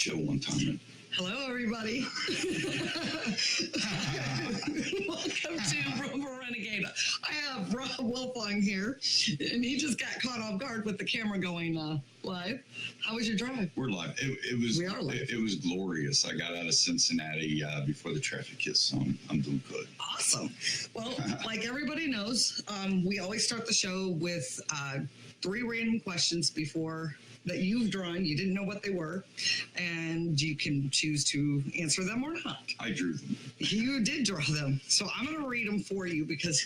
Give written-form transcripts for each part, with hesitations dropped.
show one time. Hello, everybody. Welcome to Rover Renegade. I have Rob Wilfong here, and he just got caught off guard with the camera going live. How was your drive? We're live. We are live. It was glorious. I got out of Cincinnati before the traffic hit, so I'm doing good. Awesome. Well, like everybody knows, we always start the show with 3 random questions before that you've drawn. You didn't know what they were, and you can choose to answer them or not. I drew them. You did draw them, so I'm going to read them for you because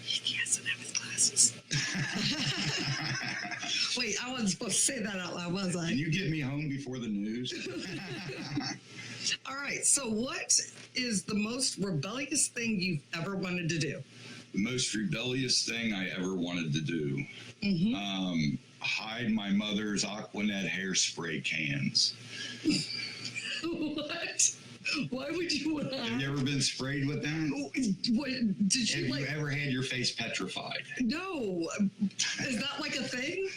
he doesn't have his glasses. Wait, I wasn't supposed to say that out loud, was I? Can you get me home before the news? All right, so what is the most rebellious thing you've ever wanted to do? The most rebellious thing I ever wanted to do. Hide my mother's Aquanet hairspray cans. What? Why would you want to? Have you ever been sprayed with that? What, did you Have you ever had your face petrified? No. Is that like a thing?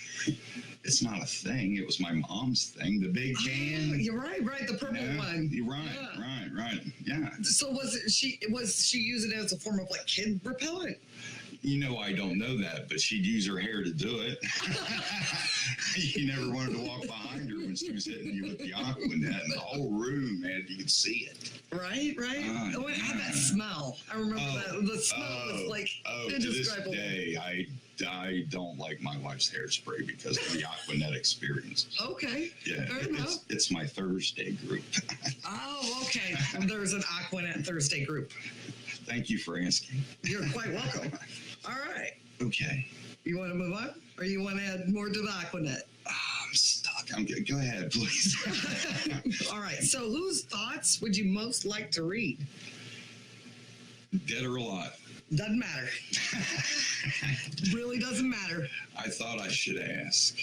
It's not a thing. It was my mom's thing. The big can. Oh, you're right. The purple one. You're right. Yeah. Right. Yeah. So was she using it as a form of like kid repellent? You know, I don't know that, but she'd use her hair to do it. You never wanted to walk behind her when she was hitting you with the Aquanet, and the whole room, man, you could see it. Right. Oh, it had that smell. I remember that. The smell was like indescribable. To this day, I don't like my wife's hairspray because of the Aquanet experience. Okay. Yeah, it's my Thursday group. Oh, okay. There's an Aquanet Thursday group. Thank you for asking. You're quite welcome. All right. Okay. You want to move on? Or you want to add more to the Aquanet? I'm stuck. I'm good. Go ahead, please. All right. So whose thoughts would you most like to read? Dead or alive? Doesn't matter. Really doesn't matter. I thought I should ask.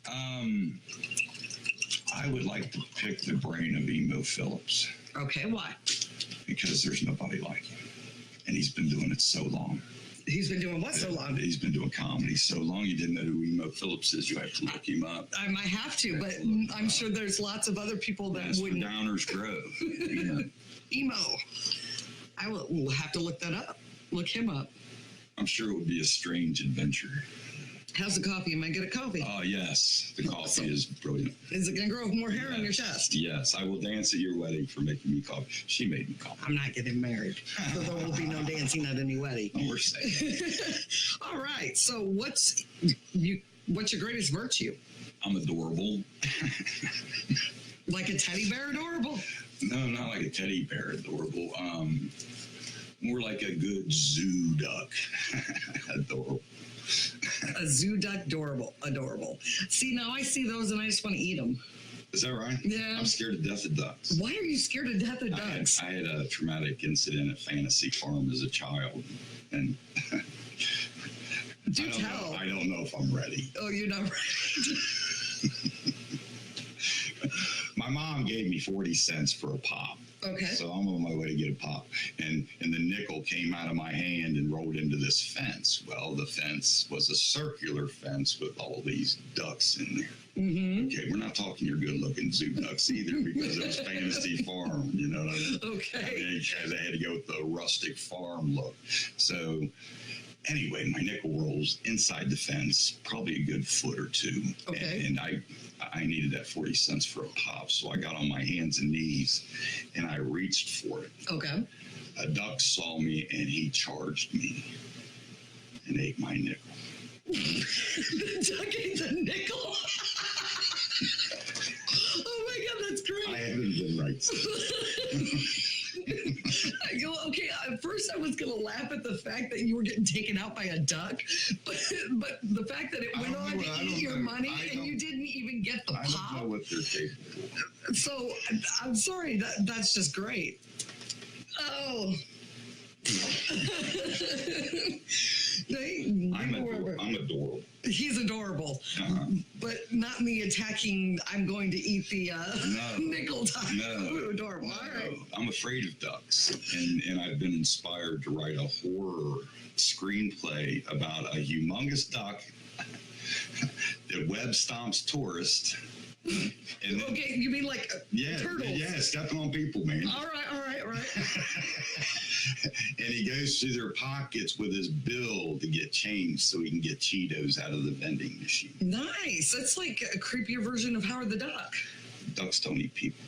I would like to pick the brain of Emo Phillips. Okay, why? Because there's nobody like him. And he's been doing it so long. He's been doing what so long? He's been doing comedy so long. You didn't know who Emo Phillips is. You have to look him up. I might have to, but I'm sure there's lots of other people that wouldn't. Downers Grove. Emo. I will have to look that up. Look him up. I'm sure it would be a strange adventure. How's the coffee? Am I get a coffee? Oh, yes. The coffee is brilliant. Is it going to grow more hair on your chest? Yes. I will dance at your wedding for making me coffee. She made me coffee. I'm not getting married, so there will be no dancing at any wedding. Oh, we're safe. All right. So what's your greatest virtue? I'm adorable. Like a teddy bear adorable? No, not like a teddy bear adorable. More like a good zoo duck. Adorable. A zoo duck, adorable. See, now I see those and I just want to eat them. Is that right? Yeah. I'm scared to death of ducks. Why are you scared to death of ducks? I had a traumatic incident at Fantasy Farm as a child, and I don't know if I'm ready. Oh, you're not ready. My mom gave me 40 cents for a pop. Okay. So I'm on my way to get a pop. And the nickel came out of my hand and rolled into this fence. Well, the fence was a circular fence with all these ducks in there. Mm-hmm. Okay, we're not talking your good-looking zoo ducks either because it was Fantasy Farm, you know what I mean? Okay. They had to go with the rustic farm look. So anyway, my nickel rolls inside the fence, probably a good foot or two. Okay. And I needed that 40 cents for a pop, so I got on my hands and knees, and I reached for it. Okay. A duck saw me, and he charged me and ate my nickel. The duck ate the nickel? Oh, my God, that's great. I haven't been right since. I go, okay, at first I was going to laugh at the fact that you were getting taken out by a duck, but the fact that it went on to eat your money and you didn't even get the pop. I don't know what they're capable of. So, I'm sorry, that's just great. Oh. I'm adorable. He's adorable, but not me attacking. I'm going to eat the nickel duck. No, adorable. All right. I'm afraid of ducks, and I've been inspired to write a horror screenplay about a humongous duck that web stomps tourists And then, Okay, you mean like turtles? Yeah, stepping on people, man. All right. And he goes through their pockets with his bill to get change so he can get Cheetos out of the vending machine. Nice. That's like a creepier version of Howard the Duck. Ducks don't eat people.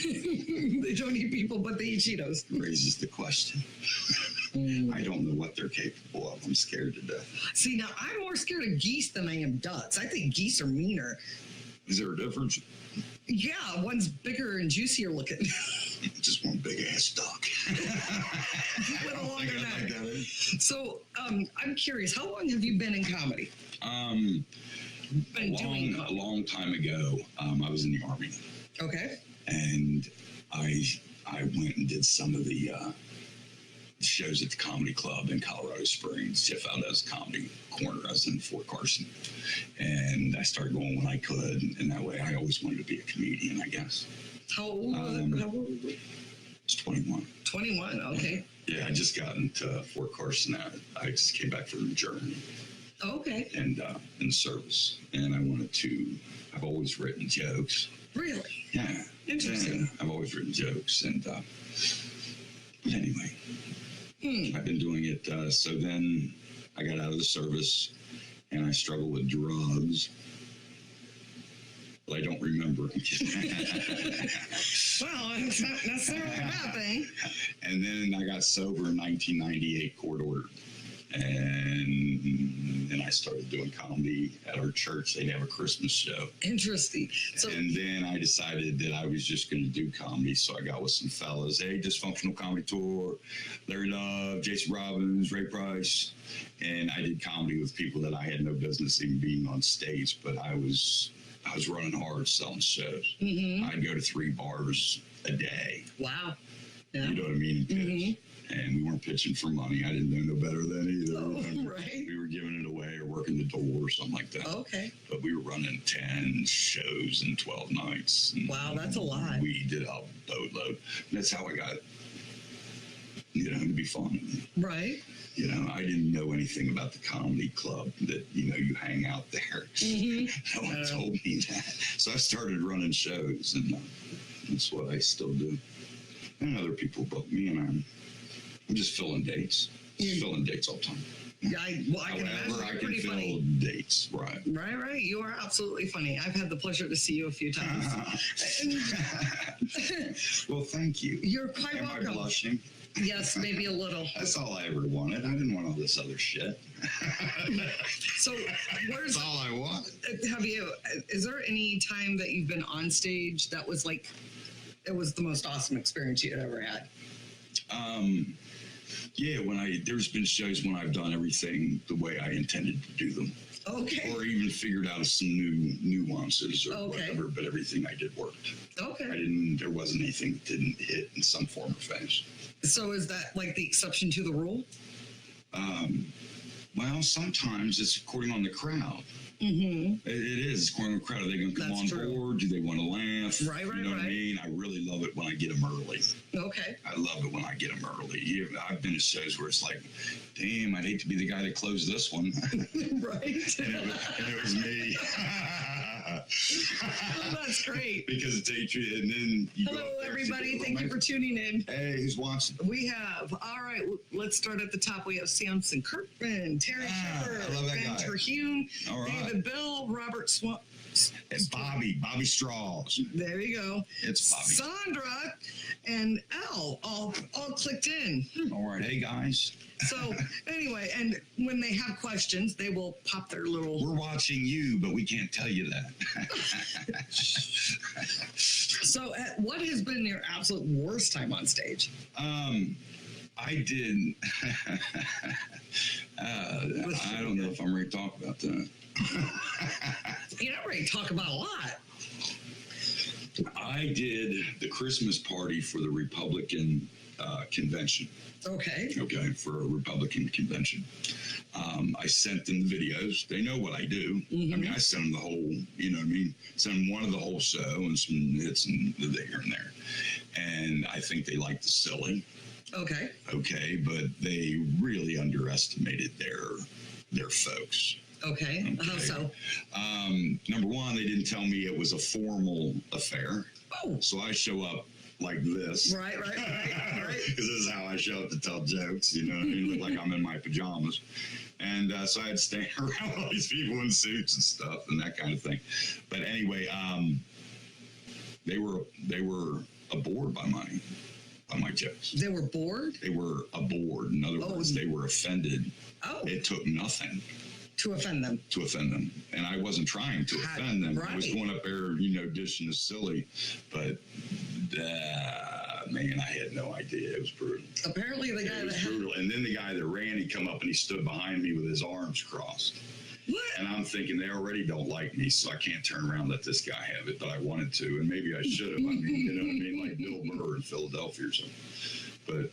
They don't eat people, but they eat Cheetos. Raises the question. I don't know what they're capable of. I'm scared to death. See, now I'm more scared of geese than I am ducks. I think geese are meaner. Is there a difference? Yeah, one's bigger and juicier looking. Just one big ass duck. With a longer neck. So, I'm curious, how long have you been in comedy? A long time ago, I was in the Army. Okay. And I went and did some of the shows at the Comedy Club in Colorado Springs. Jeff Valdez Comedy Corner. I was in Fort Carson. And I started going when I could. And that way, I always wanted to be a comedian, I guess. How old was it? How old was it? I was 21. 21, okay. Yeah, I just got into Fort Carson. I just came back from Germany. Okay. And in service. And I've always written jokes. Really? Yeah. Interesting. Yeah, I've always written jokes. And but anyway, I've been doing it. So then I got out of the service and I struggled with drugs. But I don't remember. Well, it's not necessarily a bad thing. And then I got sober in 1998, court ordered. And then I started doing comedy at our church. They'd have a Christmas show. Interesting. And then I decided that I was just going to do comedy. So I got with some fellas. Hey, Dysfunctional Comedy Tour, Larry Love, Jason Robbins, Ray Price. And I did comedy with people that I had no business even being on stage. But I was running hard selling shows. Mm-hmm. I'd go to 3 bars a day. Wow. Yeah. You know what I mean? And pitch. Mm-hmm. And we weren't pitching for money. I didn't know no better than either. Oh, right. We were giving it away or working the door or something like that. Okay. But we were running 10 shows in 12 nights. Wow, that's a lot. We did a boatload. That's how I got, to be fun. Right. I didn't know anything about the comedy club that, you hang out there. Mm-hmm. No one told me that. So I started running shows, and that's what I still do. And other people book me, and I'm just filling dates. Filling dates all the time. Yeah, I can imagine. I can fill funny. Dates, right. Right. You are absolutely funny. I've had the pleasure to see you a few times. Well, thank you. You're quite welcome. Am I blushing? Yes, maybe a little. That's all I ever wanted. I didn't want all this other shit. So, that's all I want. Is there any time that you've been on stage that was like, it was the most awesome experience you had ever had? Yeah, there's been shows when I've done everything the way I intended to do them. Okay. Or even figured out some new nuances or whatever, but everything I did worked. Okay. There wasn't anything that didn't hit in some form or fashion. So is that like the exception to the rule? Well, sometimes it's according on the crowd. Mm-hmm. It is according to the crowd. Are they going to come on board? Do they want to laugh? Right. You know what I mean? I really love it when I get them early. Okay. I love it when I get them early. I've been to shows where it's like, damn, I'd hate to be the guy that closed this one. Right. and it was me. Oh, that's great. Because it's Adrian, and then you hello, everybody. Thank you for tuning in. Hey, who's watching? We have, all right, let's start at the top. We have Samson Kirkman, Terry Shepard, Ben Terhune, David Bill, Robert Swan. It's Bobby Straws. There you go. It's Bobby. Sandra and Al all clicked in. All right. Hey, guys. So anyway, and when they have questions, they will pop their little... We're watching you, but we can't tell you that. So what has been your absolute worst time on stage? I did... I don't know if I'm ready to talk about that. You're not ready to talk about a lot. I did the Christmas party for the Republican convention. Okay, for a Republican convention. I sent them the videos. They know what I do. Mm-hmm. I mean, I sent them the whole, you know what I mean? Sent them one of the whole show and some hits and here and there. And I think they liked the silly. Okay, but they really underestimated their folks. Okay. How so? Number one, they didn't tell me it was a formal affair. Oh. So I show up like this. Right. Because this is how I show up to tell jokes, you know what I mean? Look like I'm in my pajamas. And so I had to stand around all these people in suits and stuff and that kind of thing. But anyway, they were aboard by my jokes. They were bored? They were aboard. In other words, they were offended. Oh. It took nothing. To offend them. To offend them. And I wasn't trying to offend them. Right. I was going up there, you know, dishing as silly. But, man, I had no idea. It was brutal. Apparently the guy brutal. And then the guy that ran, he come up and he stood behind me with his arms crossed. What? And I'm thinking they already don't like me, so I can't turn around and let this guy have it, but I wanted to, and maybe I should have. I mean, you know what I mean? Like Bill Burr in Philadelphia or something. But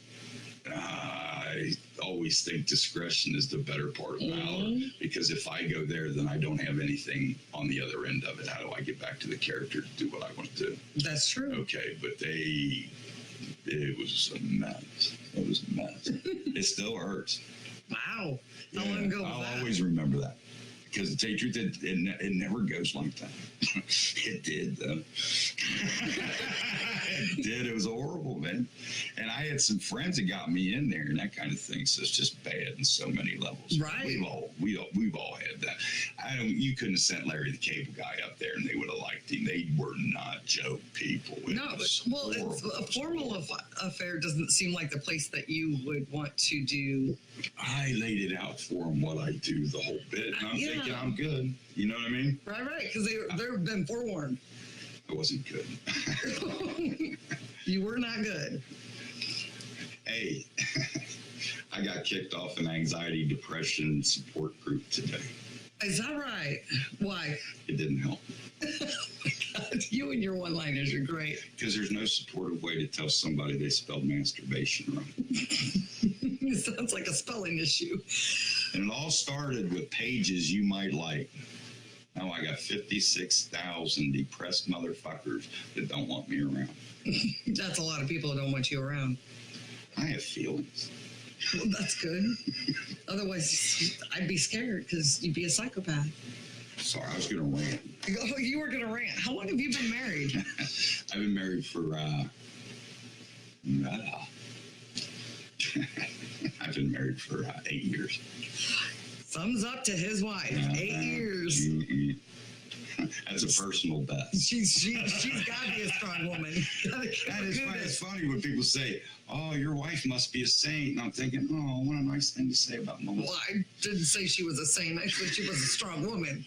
I always think discretion is the better part of valor, because if I go there, then I don't have anything on the other end of it. How do I get back to the character to do what I want to do? That's true. Okay, but it was a mess. It was a mess. It still hurts. Wow. How long ago was that? I'll always remember that. Because to tell you the truth, it never goes like that. It did, though. It did. It was horrible, man. And I had some friends that got me in there and that kind of thing. So it's just bad in so many levels. Right. We've all had that. You couldn't have sent Larry the Cable Guy up there and they would have liked him. They were not joke people. A formal affair doesn't seem like the place that you would want to do. I laid it out for them what I do the whole bit. And I'm thinking I'm good. You know what I mean? Right. Because they've been forewarned. I wasn't good. You were not good. Hey, I got kicked off an anxiety, depression support group today. Is that right? Why? It didn't help. Oh my God, you and your one-liners are great. Because there's no supportive way to tell somebody they spelled masturbation wrong. It sounds like a spelling issue. And it all started with pages you might like. Now I got 56,000 depressed motherfuckers that don't want me around. That's a lot of people that don't want you around. I have feelings. Well, that's good. Otherwise, I'd be scared because you'd be a psychopath. Sorry, I was going to rant. Oh, you were going to rant. How long have you been married? I've been married for, I've been married for 8 years. Thumbs up to his wife. 8 years. That's a personal best. She's got to be a strong woman. It's funny when people say, "Oh, your wife must be a saint," and I'm thinking, "Oh, what a nice thing to say about Melissa." Well, I didn't say she was a saint. I said she was a strong woman.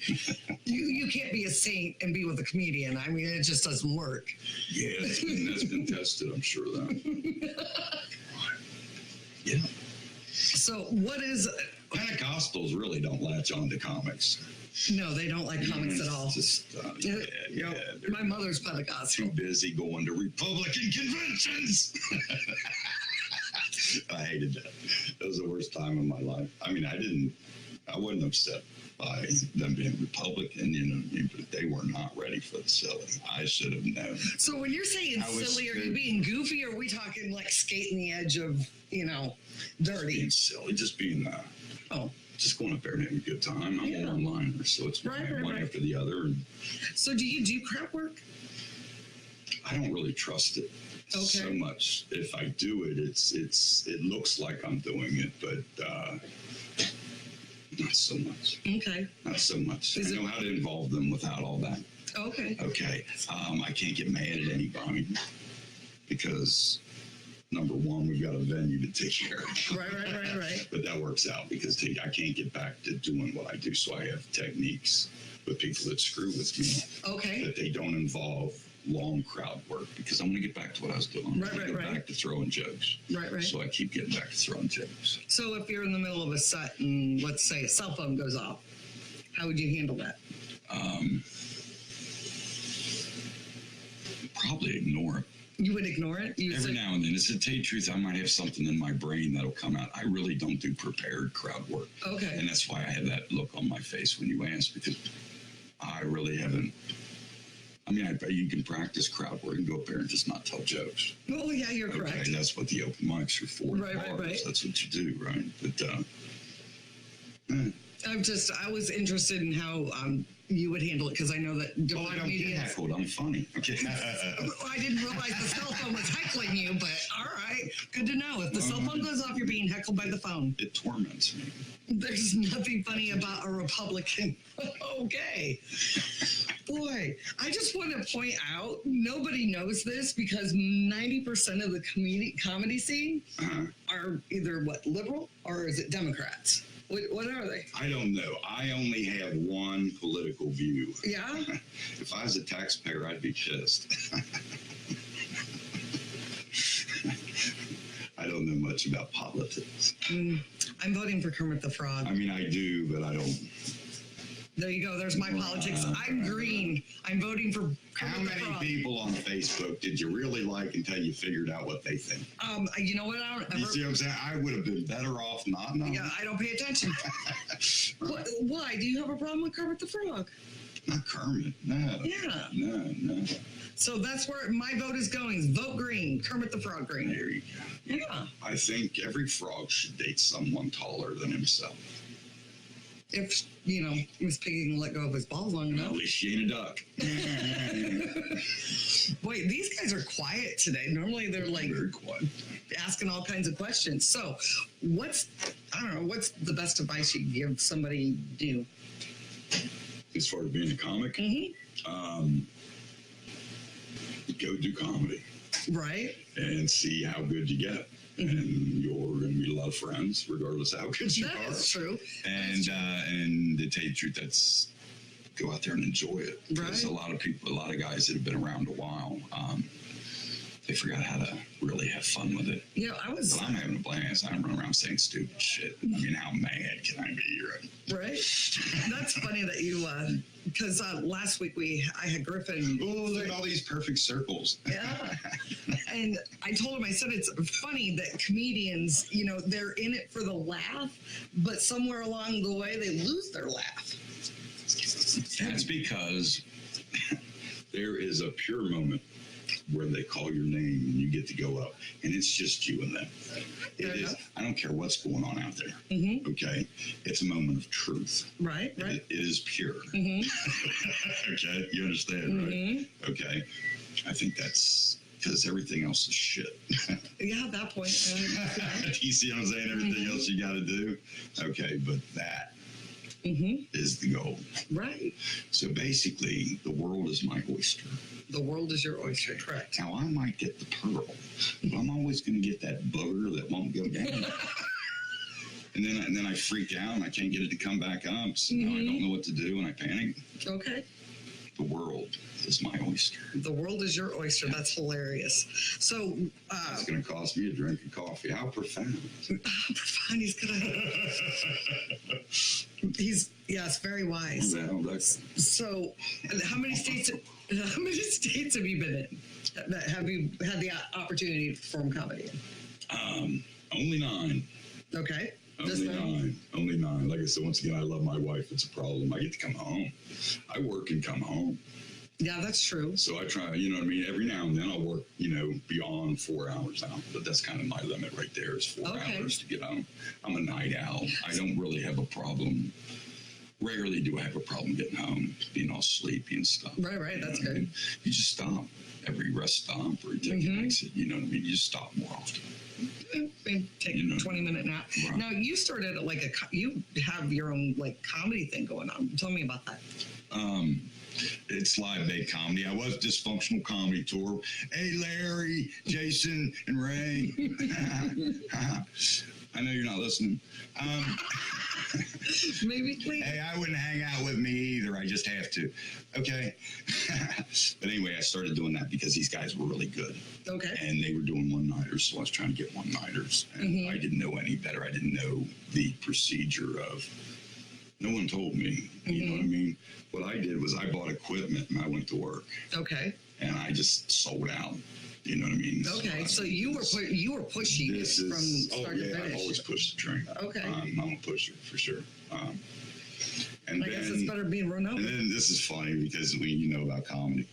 You can't be a saint and be with a comedian. I mean, it just doesn't work. Yeah, that's been tested. I'm sure of that. Yeah. So, what is Pentecostals really don't latch on to comics. No, they don't like comics at all. Just, my mother's Pentecostal. Too busy going to Republican conventions. I hated that. That was the worst time of my life. I mean, I wasn't upset by them being Republican, you know, but they were not ready for the silly. I should have known. So when you're saying silly, are you being goofy, or are we talking like skating the edge of, dirty? Being silly, just being, just going up there and having a good time. I'm a one-liner, so it's one after the other. And so do you do crowd work? I don't really trust it so much. If I do it, it looks like I'm doing it, but not so much. Okay. Not so much. I know how to involve them without all that. Okay. Okay. I can't get mad at anybody because, number one, we've got a venue to take care of. Right. But that works out because I can't get back to doing what I do. So I have techniques with people that screw with me. Okay. That they don't involve long crowd work because I want to get back to what I was doing. Get back to throwing jokes. Right. So I keep getting back to throwing jokes. So if you're in the middle of a set and let's say a cell phone goes off, how would you handle that? Probably ignore it. You would ignore it? Every now and then. To tell you the truth, I might have something in my brain that'll come out. I really don't do prepared crowd work. Okay. And that's why I had that look on my face when you asked, because I really haven't. I mean, you can practice crowd work and go up there and just not tell jokes. Oh, yeah, you're correct. Okay, that's what the open mics are for. Right. That's what you do, right? But I was interested in how you would handle it because I know that Oh, different I don't get comedians. heckled. I'm funny. Okay. I didn't realize the cell phone was heckling you, but all right, good to know. If the cell phone goes off, you're being heckled by the phone. It torments me. There's nothing funny about a Republican. Okay. Boy, I just want to point out, nobody knows this because 90% of the comedy scene are either liberal or is it Democrats? What are they? I don't know. I only have one political view. Yeah? If I was a taxpayer, I'd be pissed. I don't know much about politics. I'm voting for Kermit the Frog. I mean, I do, but I don't. There you go. There's my politics. I'm green. I'm voting for Kermit How the many Frog. people on Facebook did you really like until you figured out what they think? You know what? I don't You ever. see what I'm saying? I would have been better off not knowing. Yeah, I don't pay attention. Why? Do you have a problem with Kermit the Frog? Not Kermit. No. Yeah. No. So that's where my vote is going. Is vote green. Kermit the Frog green. There you go. Yeah. I think every frog should date someone taller than himself. If, Miss Piggy can let go of his balls long At enough. least she ain't a duck. Wait, these guys are quiet today. Normally they're like Very quiet. asking all kinds of questions. So what's the best advice you give somebody new? As far as being a comic, go do comedy Right? and see how good you get. And you're going to meet a lot of friends, regardless of how good you That are. is true. And to tell you the truth, that's go out there and enjoy it. Because Right. a lot of guys that have been around a while, they forgot how to really have fun with it. Yeah, But I'm having a blast. I don't run around saying stupid shit. I mean, how mad can I be? right. That's funny that you, because last week I had Griffin. Oh, look at all these perfect circles. Yeah. And I told him, I said, it's funny that comedians, they're in it for the laugh, but somewhere along the way they lose their laugh. That's because there is a pure moment where they call your name and you get to go up, and it's just you and them. It is. I don't care what's going on out there. Okay, it's a moment of truth. Right. It is pure. Okay, you understand, right? Okay, I think that's because everything else is shit. Yeah, at that point. You see what I'm saying? Everything else you got to do. Okay, but that is the goal. Right. So basically, the world is my oyster. The world is your oyster, correct. Now, I might get the pearl, but I'm always going to get that booger that won't go down. and then I freak out and I can't get it to come back up. So now I don't know what to do and I panic. Okay. The world is my oyster. The world is your oyster. Yeah. That's hilarious. So it's going to cost me a drink of coffee. How profound! How profound! Yes, very wise. So, how many states? How many states have you been in? Have you had the opportunity to perform comedy in? Only 9. Okay. Only 9. Like I said, once again, I love my wife. It's a problem. I get to come home. I work and come home. Yeah, that's true. So I try, you know what I mean? Every now and then I'll work, beyond 4 hours now. But that's kind of my limit right there is 4 hours to get home. I'm a night owl. I don't really have a problem. Rarely do I have a problem getting home, being all sleepy and stuff. Right. That's good. You just stop every rest stop or you take an exit. You know what I mean? You just stop more often. Maybe take a 20-minute nap. Right. Now, you started you have your own comedy thing going on. Tell me about that. It's live bait comedy. I was Dysfunctional Comedy Tour. Hey, Larry, Jason, and Ray. I know you're not listening. Maybe please. Hey, I wouldn't hang out with me either. I just have to. Okay. But anyway, I started doing that because these guys were really good. Okay. And they were doing one-nighters, so I was trying to get one-nighters. And I didn't know any better. I didn't know the procedure of... No one told me. You know what I mean? What I did was I bought equipment and I went to work. Okay. And I just sold out. You know what I mean? Okay, so you were pushing from start to finish. I always push the train. Okay. I'm a pusher for sure. And I guess it's better being renowned. And then this is funny because you know about comedy.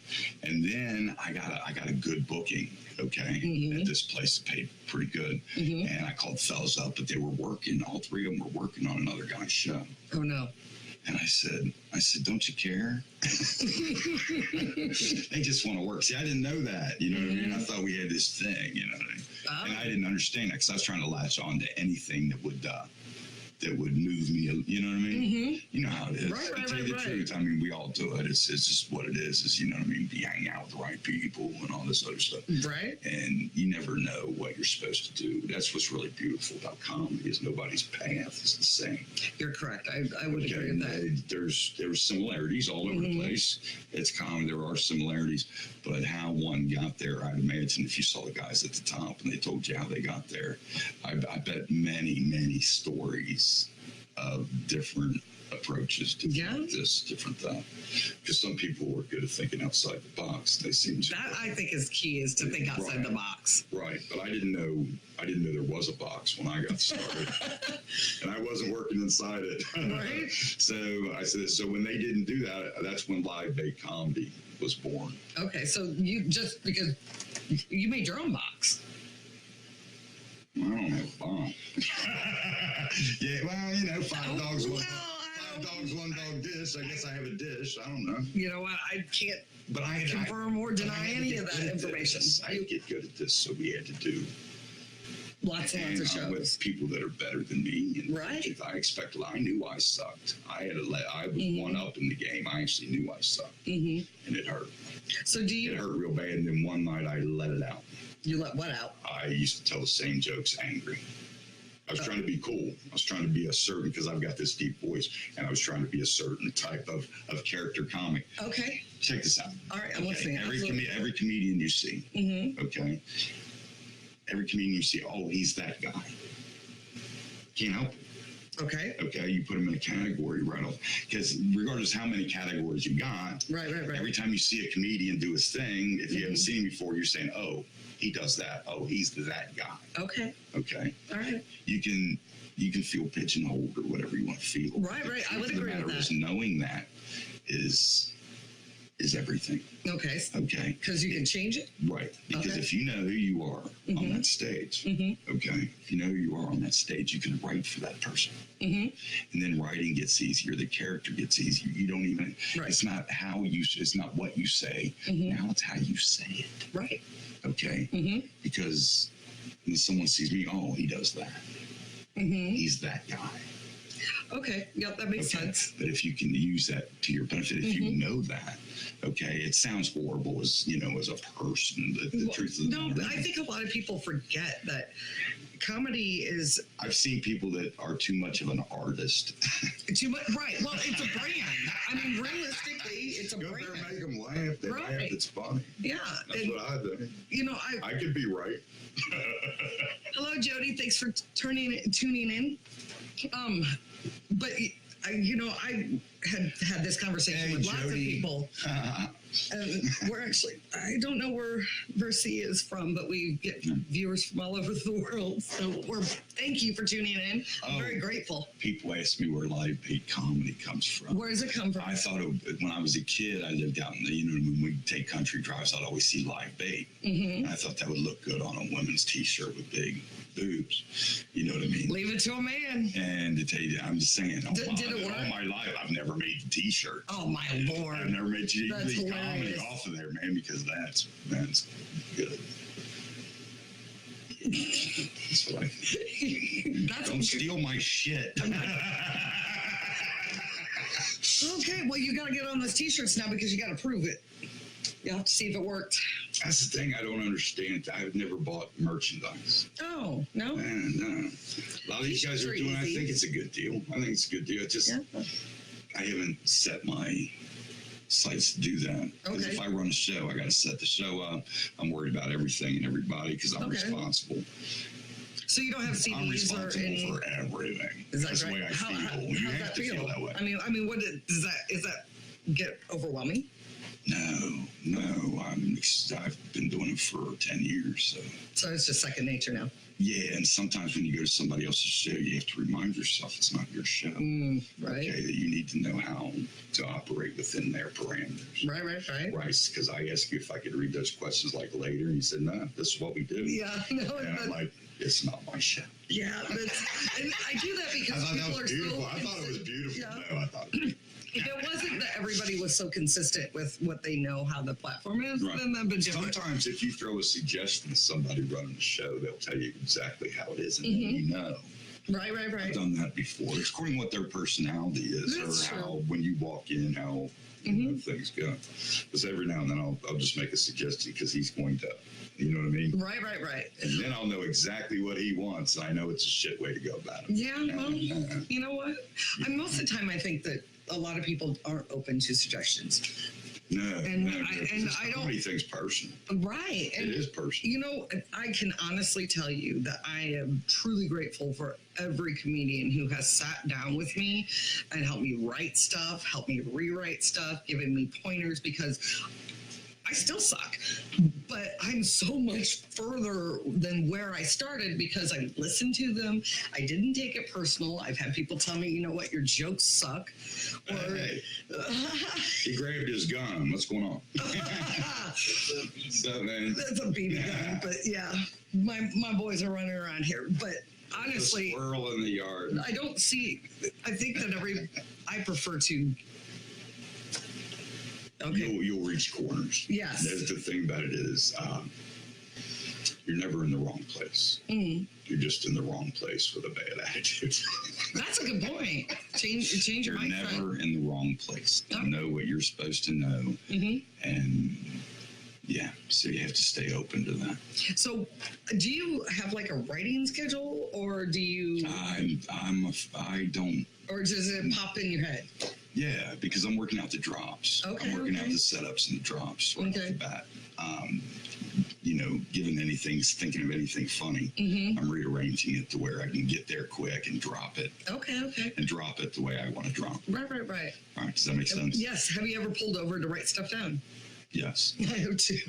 And then I got a good booking, okay, at this place that paid pretty good. And I called fellas up, but they were working. All three of them were working on another guy's show. Oh no. And I said, don't you care? They just want to work. See, I didn't know that. You know what I mean? I thought we had this thing. You know what I mean? And I didn't understand that because I was trying to latch on to anything that would move me. You know what I mean? You know how it is. Right, to tell you the truth, I mean, we all do it. It's just what it is. You know what I mean? You hang out with the right people and all this other stuff. Right. And you never know what you're supposed to do. That's what's really beautiful about comedy is nobody's path is the same. You're correct. I would agree with that. There's similarities all over the place. It's common. There are similarities, but how one got there, I'd imagine if you saw the guys at the top and they told you how they got there, I bet many stories of different approaches to this different thing. Because some people were good at thinking outside the box. They seem to. That I think is key is to think outside the box. Right, but I didn't know there was a box when I got started, and I wasn't working inside it. Right. So I said, so when they didn't do that, that's when live bait comedy was born. Okay, so you just because you made your own box. I don't have a bomb. Yeah, well, you know, five dogs, one dog dish. I guess I have a dish. I don't know. You know what? I can't confirm or deny any of that information. I get good at this, so we had to do lots and lots of shows with people that are better than me. And right. I knew I sucked. I was one up in the game. I actually knew I sucked, and it hurt. So it hurt real bad. And then one night I let it out. You let what out? I used to tell the same jokes angry. I was trying to be cool. I was trying to be a certain, because I've got this deep voice, and I was trying to be a certain type of character comic. Okay. Check this out. All right, I'm listening. Every comedian you see, okay? Every comedian you see, oh, he's that guy. Can't help it. Okay, you put him in a category right off. Because regardless how many categories you got, right. Every time you see a comedian do his thing, if you haven't seen him before, you're saying, oh, he does that. Oh, he's that guy. Okay. All right. You can feel pigeonholed or whatever you want to feel. Right. I would agree with that. Knowing that is everything. Okay. Because you can change it. Right. Because if you know who you are on that stage, okay, if you know who you are on that stage, you can write for that person. And then writing gets easier. The character gets easier. You don't even. Right. It's not it's not what you say. Now it's how you say it. Right. Okay. Because when someone sees me, oh, he does that. He's that guy. Okay. Yep, that makes sense. But if you can use that to your benefit, if you know that, okay, it sounds horrible as a person. The truth of the matter. No, I think a lot of people forget that comedy is. I've seen people that are too much of an artist. Too much, right? Well, it's a brand. I mean, realistically, it's a brand. Go there and make them laugh. They laugh. It's funny. Yeah, that's what I do. You know, I could be right. Hello, Jody. Thanks for tuning in. But I had this conversation with lots of people. And I don't know where Versi is from, but we get viewers from all over the world. So thank you for tuning in. I'm very grateful. People ask me where live bait comedy comes from. Where does it come from? I thought when I was a kid, I lived out in when we take country drives, I'd always see live bait. And I thought that would look good on a women's t-shirt with big boobs. You know what I mean? Leave it to a man. And to tell you, I'm just saying, did it work? All my life, I've never made a t-shirt. Oh my Lord. I've never made comedy hilarious. off of there, man, because that's good. That's what don't steal my shit. Okay, well, you got to get on those t-shirts now because you got to prove it. You have to see if it worked. That's the thing I don't understand. I've never bought merchandise. Oh, no? No. A lot of these guys are doing I think it's a good deal. I think it's a good deal. It's just, I haven't set my sights to do that. Because if I run a show, I got to set the show up. I'm worried about everything and everybody because I'm responsible. So you don't have CDs I'm responsible for everything. That's the way I feel. You have to feel that way. I mean, what is that get overwhelming? No. I've been doing it for 10 years. So it's just second nature now. Yeah, and sometimes when you go to somebody else's show, you have to remind yourself it's not your show. Right. Okay, that you need to know how to operate within their parameters. Right. Right, because I asked you if I could read those questions like later, and you said, no, this is what we do. Yeah, no. And I'm like, it's not my show. Yeah, and I do that because people are beautiful. so. I thought it was beautiful. Yeah. No, I thought it was If it wasn't that everybody was so consistent with what they know how the platform is, then that'd be different. Sometimes if you throw a suggestion to somebody running the show, they'll tell you exactly how it is, and then you know. Right. I've done that before. It's according to what their personality is, That's or how true. when you walk in, how you know, things go. Because every now and then I'll just make a suggestion because he's going to. You know what I mean? Right. And then I'll know exactly what he wants. And I know it's a shit way to go about it. Yeah, well, you know what? Most of the time I think that a lot of people aren't open to suggestions. No, And no, I don't. Anything's personal. Right. It is personal. You know, I can honestly tell you that I am truly grateful for every comedian who has sat down with me and helped me write stuff, helped me rewrite stuff, given me pointers, because I still suck, but I'm so much further than where I started because I listened to them. I didn't take it personal. I've had people tell me, you know what, your jokes suck. Or, Hey, he grabbed his gun. What's going on? So, man, that's a BB gun, but yeah, my boys are running around here. But honestly, a squirrel in the yard. I don't see. I think that I prefer to. Okay. You'll reach corners. Yes. The thing about it is, you're never in the wrong place. You're just in the wrong place with a bad attitude. That's a good point. Change your You're mindset. never in the wrong place. Oh. You know what you're supposed to know, and yeah, so you have to stay open to that. So, do you have like a writing schedule, or do you? I don't. Or does it pop in your head? Yeah, because I'm working out the drops. Okay, I'm working out okay. the setups and the drops right off Okay. the bat. You know, thinking of anything funny, I'm rearranging it to where I can get there quick and drop it, Okay. and drop it the way I want to drop it. Right. All right, does that make sense? Yes. Have you ever pulled over to write stuff down? Yes. I have too.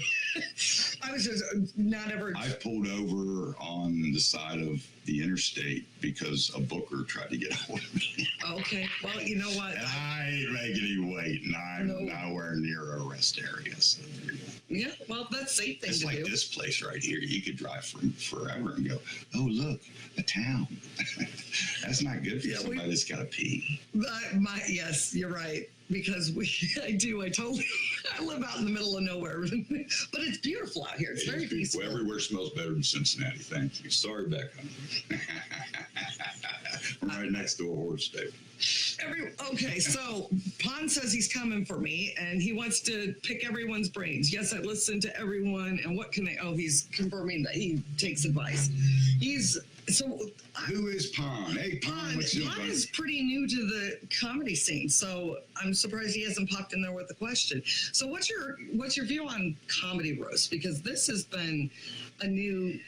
I was just not ever. I've pulled over on the side of the interstate because a booker tried to get a hold of me. Okay. Well, you know what? And I ain't making him wait, and I'm No. nowhere near a rest area. So there you go. Yeah. Well, that's a safe thing It's to like do. this place right here. You could drive forever and go, oh, look, a town. That's not good for somebody that's got to pee. Yes, you're right. Because I live out in the middle of nowhere. But it's beautiful out here. It's very peaceful. Everywhere smells better than Cincinnati. Thank you. Sorry, Becca. I'm right next to a horse stable. Okay, so Pon says he's coming for me, and he wants to pick everyone's brains. Yes, I listen to everyone, and what can I? Oh, he's confirming that he takes advice. Who is Pon? Hey, Pon, what's your Pon is pretty new to the comedy scene, so I'm surprised he hasn't popped in there with a question. So, what's your view on comedy roast? Because this has been a new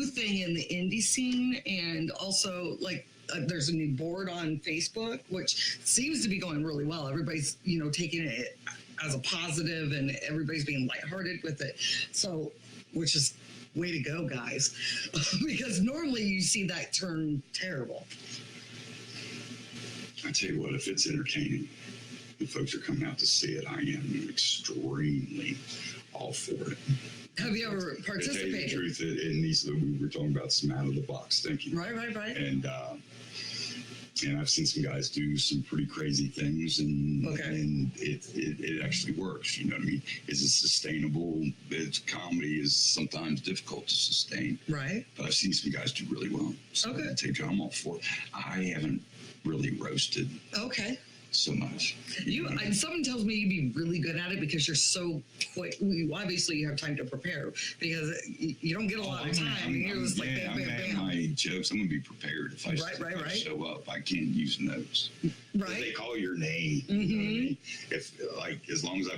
thing in the indie scene, and also like. There's a new board on Facebook, which seems to be going really well. Everybody's, taking it as a positive, and everybody's being lighthearted with it. So, which is way to go, guys, because normally you see that turn terrible. I tell you what, if it's entertaining, if folks are coming out to see it, I am extremely all for it. Have you ever To participated? tell you the truth, in these, we were talking about some out of the box thinking. Right. And I've seen some guys do some pretty crazy things, and it actually works. You know what I mean? Is it sustainable? Comedy is sometimes difficult to sustain. Right. But I've seen some guys do really well. So Okay. I tell you, I'm all for it. I haven't really roasted Okay. so much. Someone tells me you'd be really good at it because you're so quick. Obviously, you have time to prepare because you don't get a lot of time. You're just like bam, bam, bam. My jokes. I'm gonna be prepared if I show up. I can't use notes. Right. If they call your name. You know what I mean? If as long as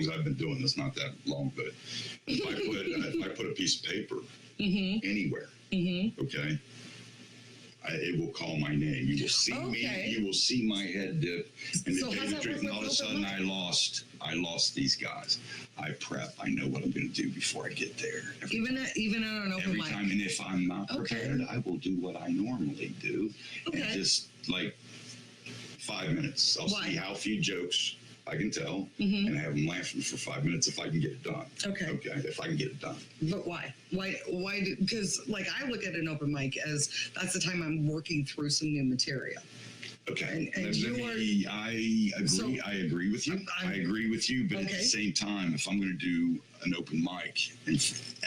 I've been doing this, not that long, but if I put a piece of paper anywhere, okay. it will call my name. You will see me. You will see my head dip, and So how's that work and all of a with sudden open mic? I lost these guys. I prep. I know what I'm going to do before I get there. Even at an open Every mic. time, and if I'm not prepared, I will do what I normally do, and just like 5 minutes. I'll see how few jokes I can tell, and have them laughing for 5 minutes if I can get it done. Okay, if I can get it done. But why? Why? Because like I look at an open mic as that's the time I'm working through some new material. Okay, and I agree. So, I agree with you. I agree with you, but at the same time, if I'm going to do an open mic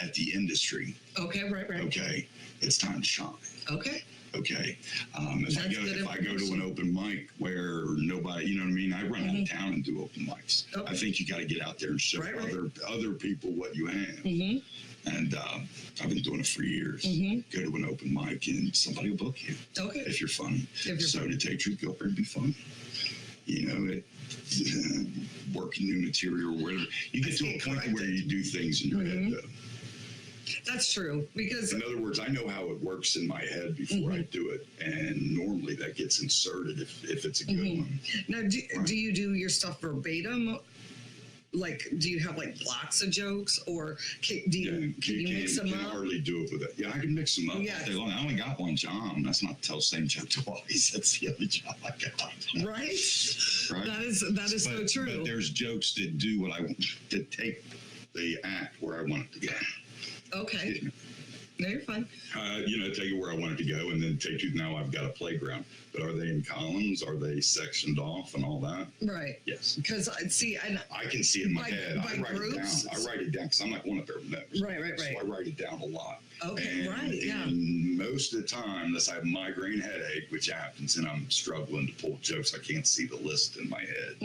at the industry, okay, it's time to shine. Okay. If I go to an open mic where nobody, you know what I mean, I run out of town and do open mics. I think you got to get out there and show other people what you have. And I've been doing it for years. Go to an open mic and somebody will book you. If you're funny. To tell you truth, go up there and be funny. You know, working new material or whatever. You get to a point where you do things in your head, though. That's true. Because in other words, I know how it works in my head before I do it, and normally that gets inserted if it's a good one. Now, do you do your stuff verbatim? Like, do you have like blocks of jokes, or can you mix them up? You can hardly do it with it. Yeah, I can mix them up. Yeah. I only got one job. That's not to tell the same joke twice. That's the other job I got. Right. That is so true. But there's jokes that do what I want to take the act where I want it to go. Okay. No, you're fine. Tell you where I want it to go, and then take you. Now I've got a playground. But are they in columns? Are they sectioned off and all that? Right. Yes. Because I can see it in my head. I write it down. I write it down because I'm like one of their notes. Right. So I write it down a lot. Okay. And most of the time, unless I have a migraine headache, which happens, and I'm struggling to pull jokes, I can't see the list in my head.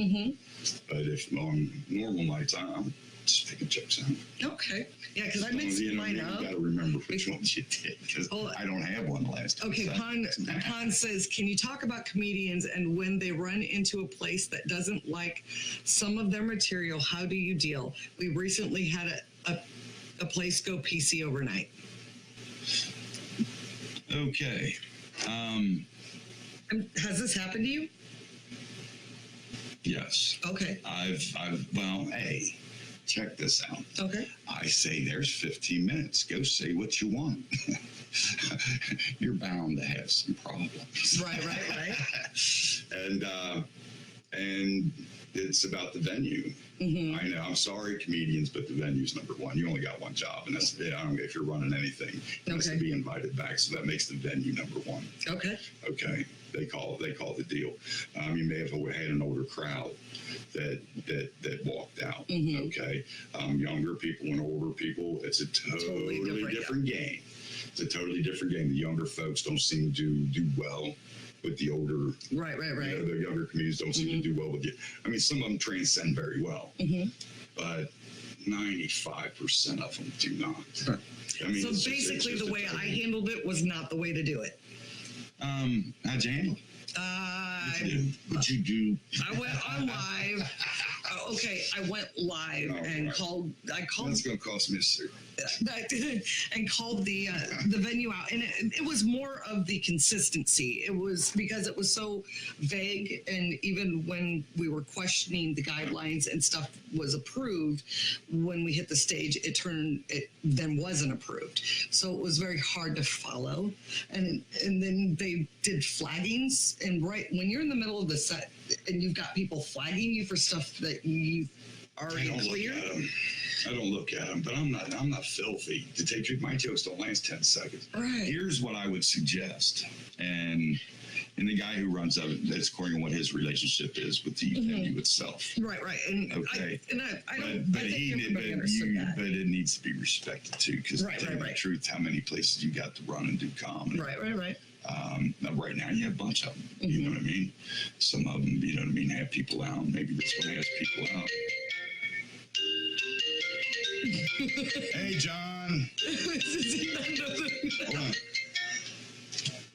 But if on normal nights, I'm just picking jokes out. Okay. Yeah, because I mixed mine up. You got to remember which ones you did, because I don't have one last time. Okay, Pon says, can you talk about comedians and when they run into a place that doesn't like some of their material, how do you deal? We recently had a place go PC overnight. Okay. Has this happened to you? Yes. Okay. Hey, check this out. Okay. I say there's 15 minutes. Go say what you want. You're bound to have some problems. Right. And it's about the venue. I know. I'm sorry, comedians, but the venue's number one. You only got one job, and that's if you're running anything, it has to be invited back. So that makes the venue number one. Okay. They call the deal. You may have had an older crowd that walked out. Okay, younger people and older people. It's a totally different game. It's a totally different game. The younger folks don't seem to do well with the older. Right. The younger comedians don't seem to do well with you. I mean, some of them transcend very well, but 95% of them do not. I mean, so basically, the way I handled it was not the way to do it. How'd you handle it? What'd you do? I went on live. I went live and called. That's going to cost me a suit. And called the venue out, and it was more of the consistency. It was because it was so vague, and even when we were questioning the guidelines and stuff was approved, when we hit the stage, it then wasn't approved. So it was very hard to follow, and then they did flaggings, and right when you're in the middle of the set and you've got people flagging you for stuff that you already cleared. I don't look at them, but I'm not filthy. To take truth, my jokes don't last 10 seconds. Right. Here's what I would suggest, and the guy who runs it, that's according to what his relationship is with the venue itself. Right. And okay. I don't. But it needs to be respected too, because to tell you the truth, how many places you got to run and do comedy. Right. Right now, you have a bunch of them. You know what I mean? Some of them, you know what I mean, have people out. Maybe this one has people out. Hey, John. Hold on.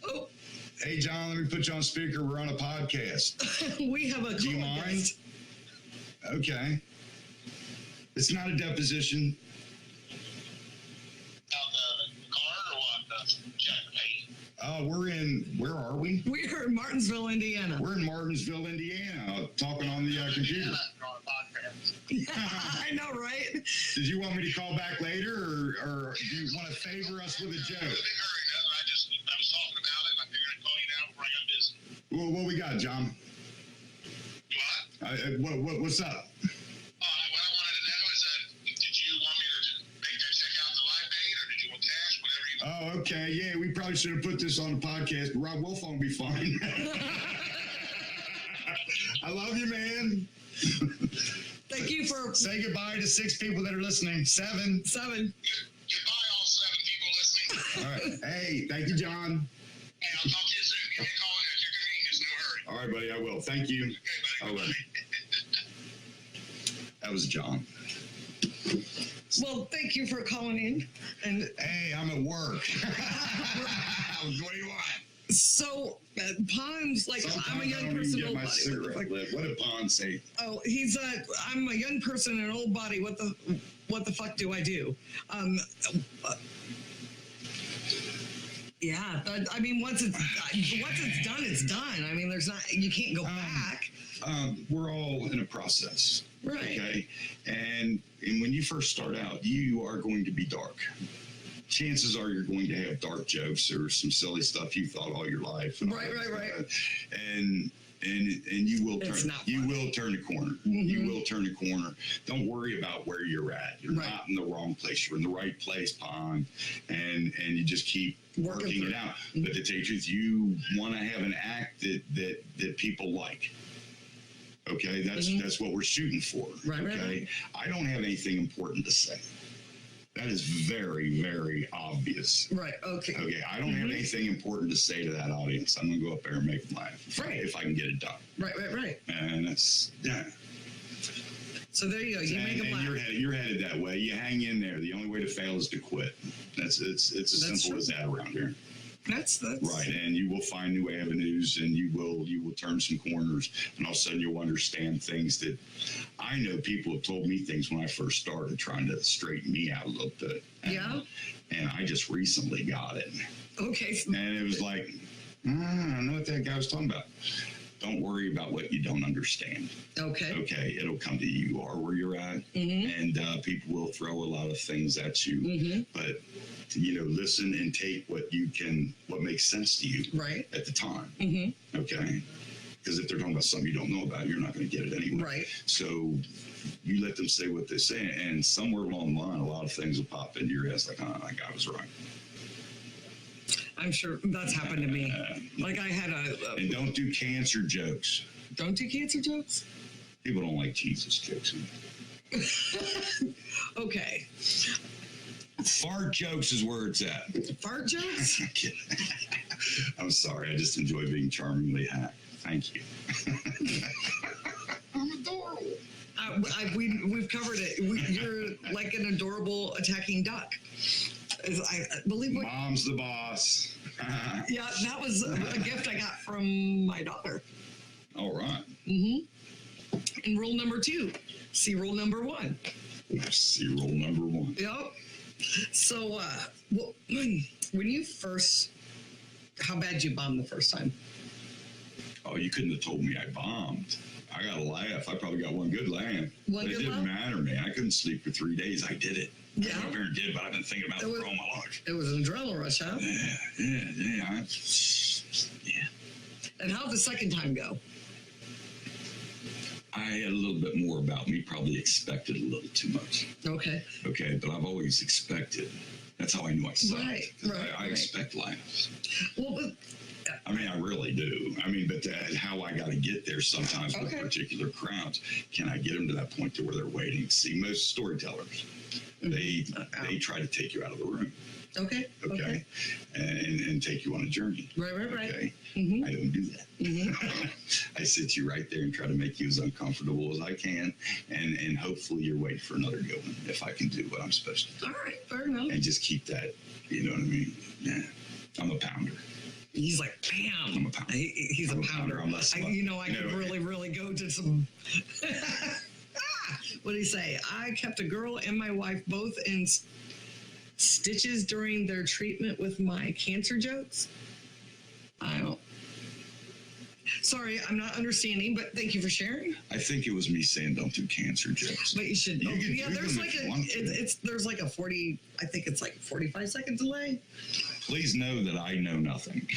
Oh. Hey, John, let me put you on speaker. We're on a podcast. We have a call. Do you mind? Okay. It's not a deposition. The card or what? The check pay? Where are we? We're in Martinsville, Indiana. We're in Martinsville, Indiana, talking on the computer. I know, right? Did you want me to call back later, or do you want to favor us with a joke? I was talking about it, and I figured I'd call you now before I got busy. Well, what we got, John? What? What's up? What I wanted to know is did you want me to make that check out the live bait, or did you want cash, whatever you want? Oh, okay. Yeah, we probably should have put this on the podcast, but Rob Wilfong will be fine. I love you, man. Thank you for... Say goodbye to 6 people that are listening. 7. Seven. Goodbye, all 7 people listening. All right. Hey, thank you, John. Hey, I'll talk to you soon. Give me a call at your convenience. No hurry. All right, buddy, I will. Thank you. Okay, buddy. All right. That was John. Well, thank you for calling in. And Hey, I'm at work. What do you want? so, Pon's like, I'm a Sometimes I young don't person, even old get my body. cigarette lit. What did Pon say? Oh, I'm a young person, an old body. What the fuck do I do? Yeah, I mean, once it's done, it's done. I mean, you can't go back. We're all in a process. Right. Okay. And when you first start out, you are going to be dark. Chances are you're going to have dark jokes or some silly stuff you thought all your life. Right. And you will It's turn. not You fun. will turn a corner. Mhm. You will turn a corner. Don't worry about where you're at. You're Right. not in the wrong place. You're in the right place, Pon. And you just keep working through it out. But to tell you the truth, you want to have an act that people like. Okay, that's what we're shooting for. Right, okay, right. I don't have anything important to say. That is very, very obvious. Right. Okay. Okay, I don't have anything important to say to that audience. I'm going to go up there and make them laugh if I can get it done. Right. And that's, yeah. So there you go. You make them And laugh. you're headed that way. You hang in there. The only way to fail is to quit. It's as simple true. as that around here. That's Right, and you will find new avenues, and you will turn some corners, and all of a sudden you'll understand things that I know people have told me things when I first started trying to straighten me out a little bit. Yeah. And I just recently got it, Okay. and it was like, I don't know what that guy was talking about. Don't worry about what you don't understand. Okay. Okay, it'll come to you. You are where you're at, and people will throw a lot of things at you, but listen and take what makes sense to you Right. at the time. Okay, because if they're talking about something you don't know about, you're not going to get it anyway. Right. So you let them say what they say, and somewhere along the line, a lot of things will pop into your head. Like, that guy was right. I'm sure that's happened to me. Like I had And don't do cancer jokes. Don't do cancer jokes? People don't like Jesus jokes. Okay. Fart jokes is where it's at. Fart jokes? I'm sorry. I just enjoy being charmingly hacked. Thank you. I'm adorable. We've covered it. You're like an adorable attacking duck. I believe. Mom's the boss. Yeah, that was a gift I got from my daughter. All right. And rule number 2. See rule number 1. See rule number 1. Yep. So, when you first, how bad you bombed the first time? Oh, you couldn't have told me I bombed. I got a laugh. I probably got one good laugh. But it didn't matter, man. I couldn't sleep for 3 days. I did it. Yeah. I never did, but I've been thinking about it for all my life. It was an adrenaline rush, huh? Yeah. And how'd the second time go? I had a little bit more about me, probably expected a little too much. Okay. Okay, but I've always expected. That's how I knew I sucked. Right. I expect laughs. Well, but I mean, I really do. I mean, but how I got to get there sometimes with particular crowds. Can I get them to that point to where they're waiting? See, most storytellers, they try to take you out of the room. Okay. And take you on a journey. Right. Okay. I don't do that. I sit you right there and try to make you as uncomfortable as I can, and hopefully you're waiting for another good one if I can do what I'm supposed to do. All right, fair enough. And just keep that, you know what I mean? Yeah. I'm a pounder. He's like, bam. I'm a pounder. He's a pounder. I'm less I could really go to some. What did he say? I kept a girl and my wife both in stitches during their treatment with my cancer jokes. I don't. Sorry, I'm not understanding, but thank you for sharing. I think it was me saying don't do cancer jokes. But you should. You can Yeah, do there's them like if a. you want to. There's like a 40. I think it's like 45-second delay. Please know that I know nothing.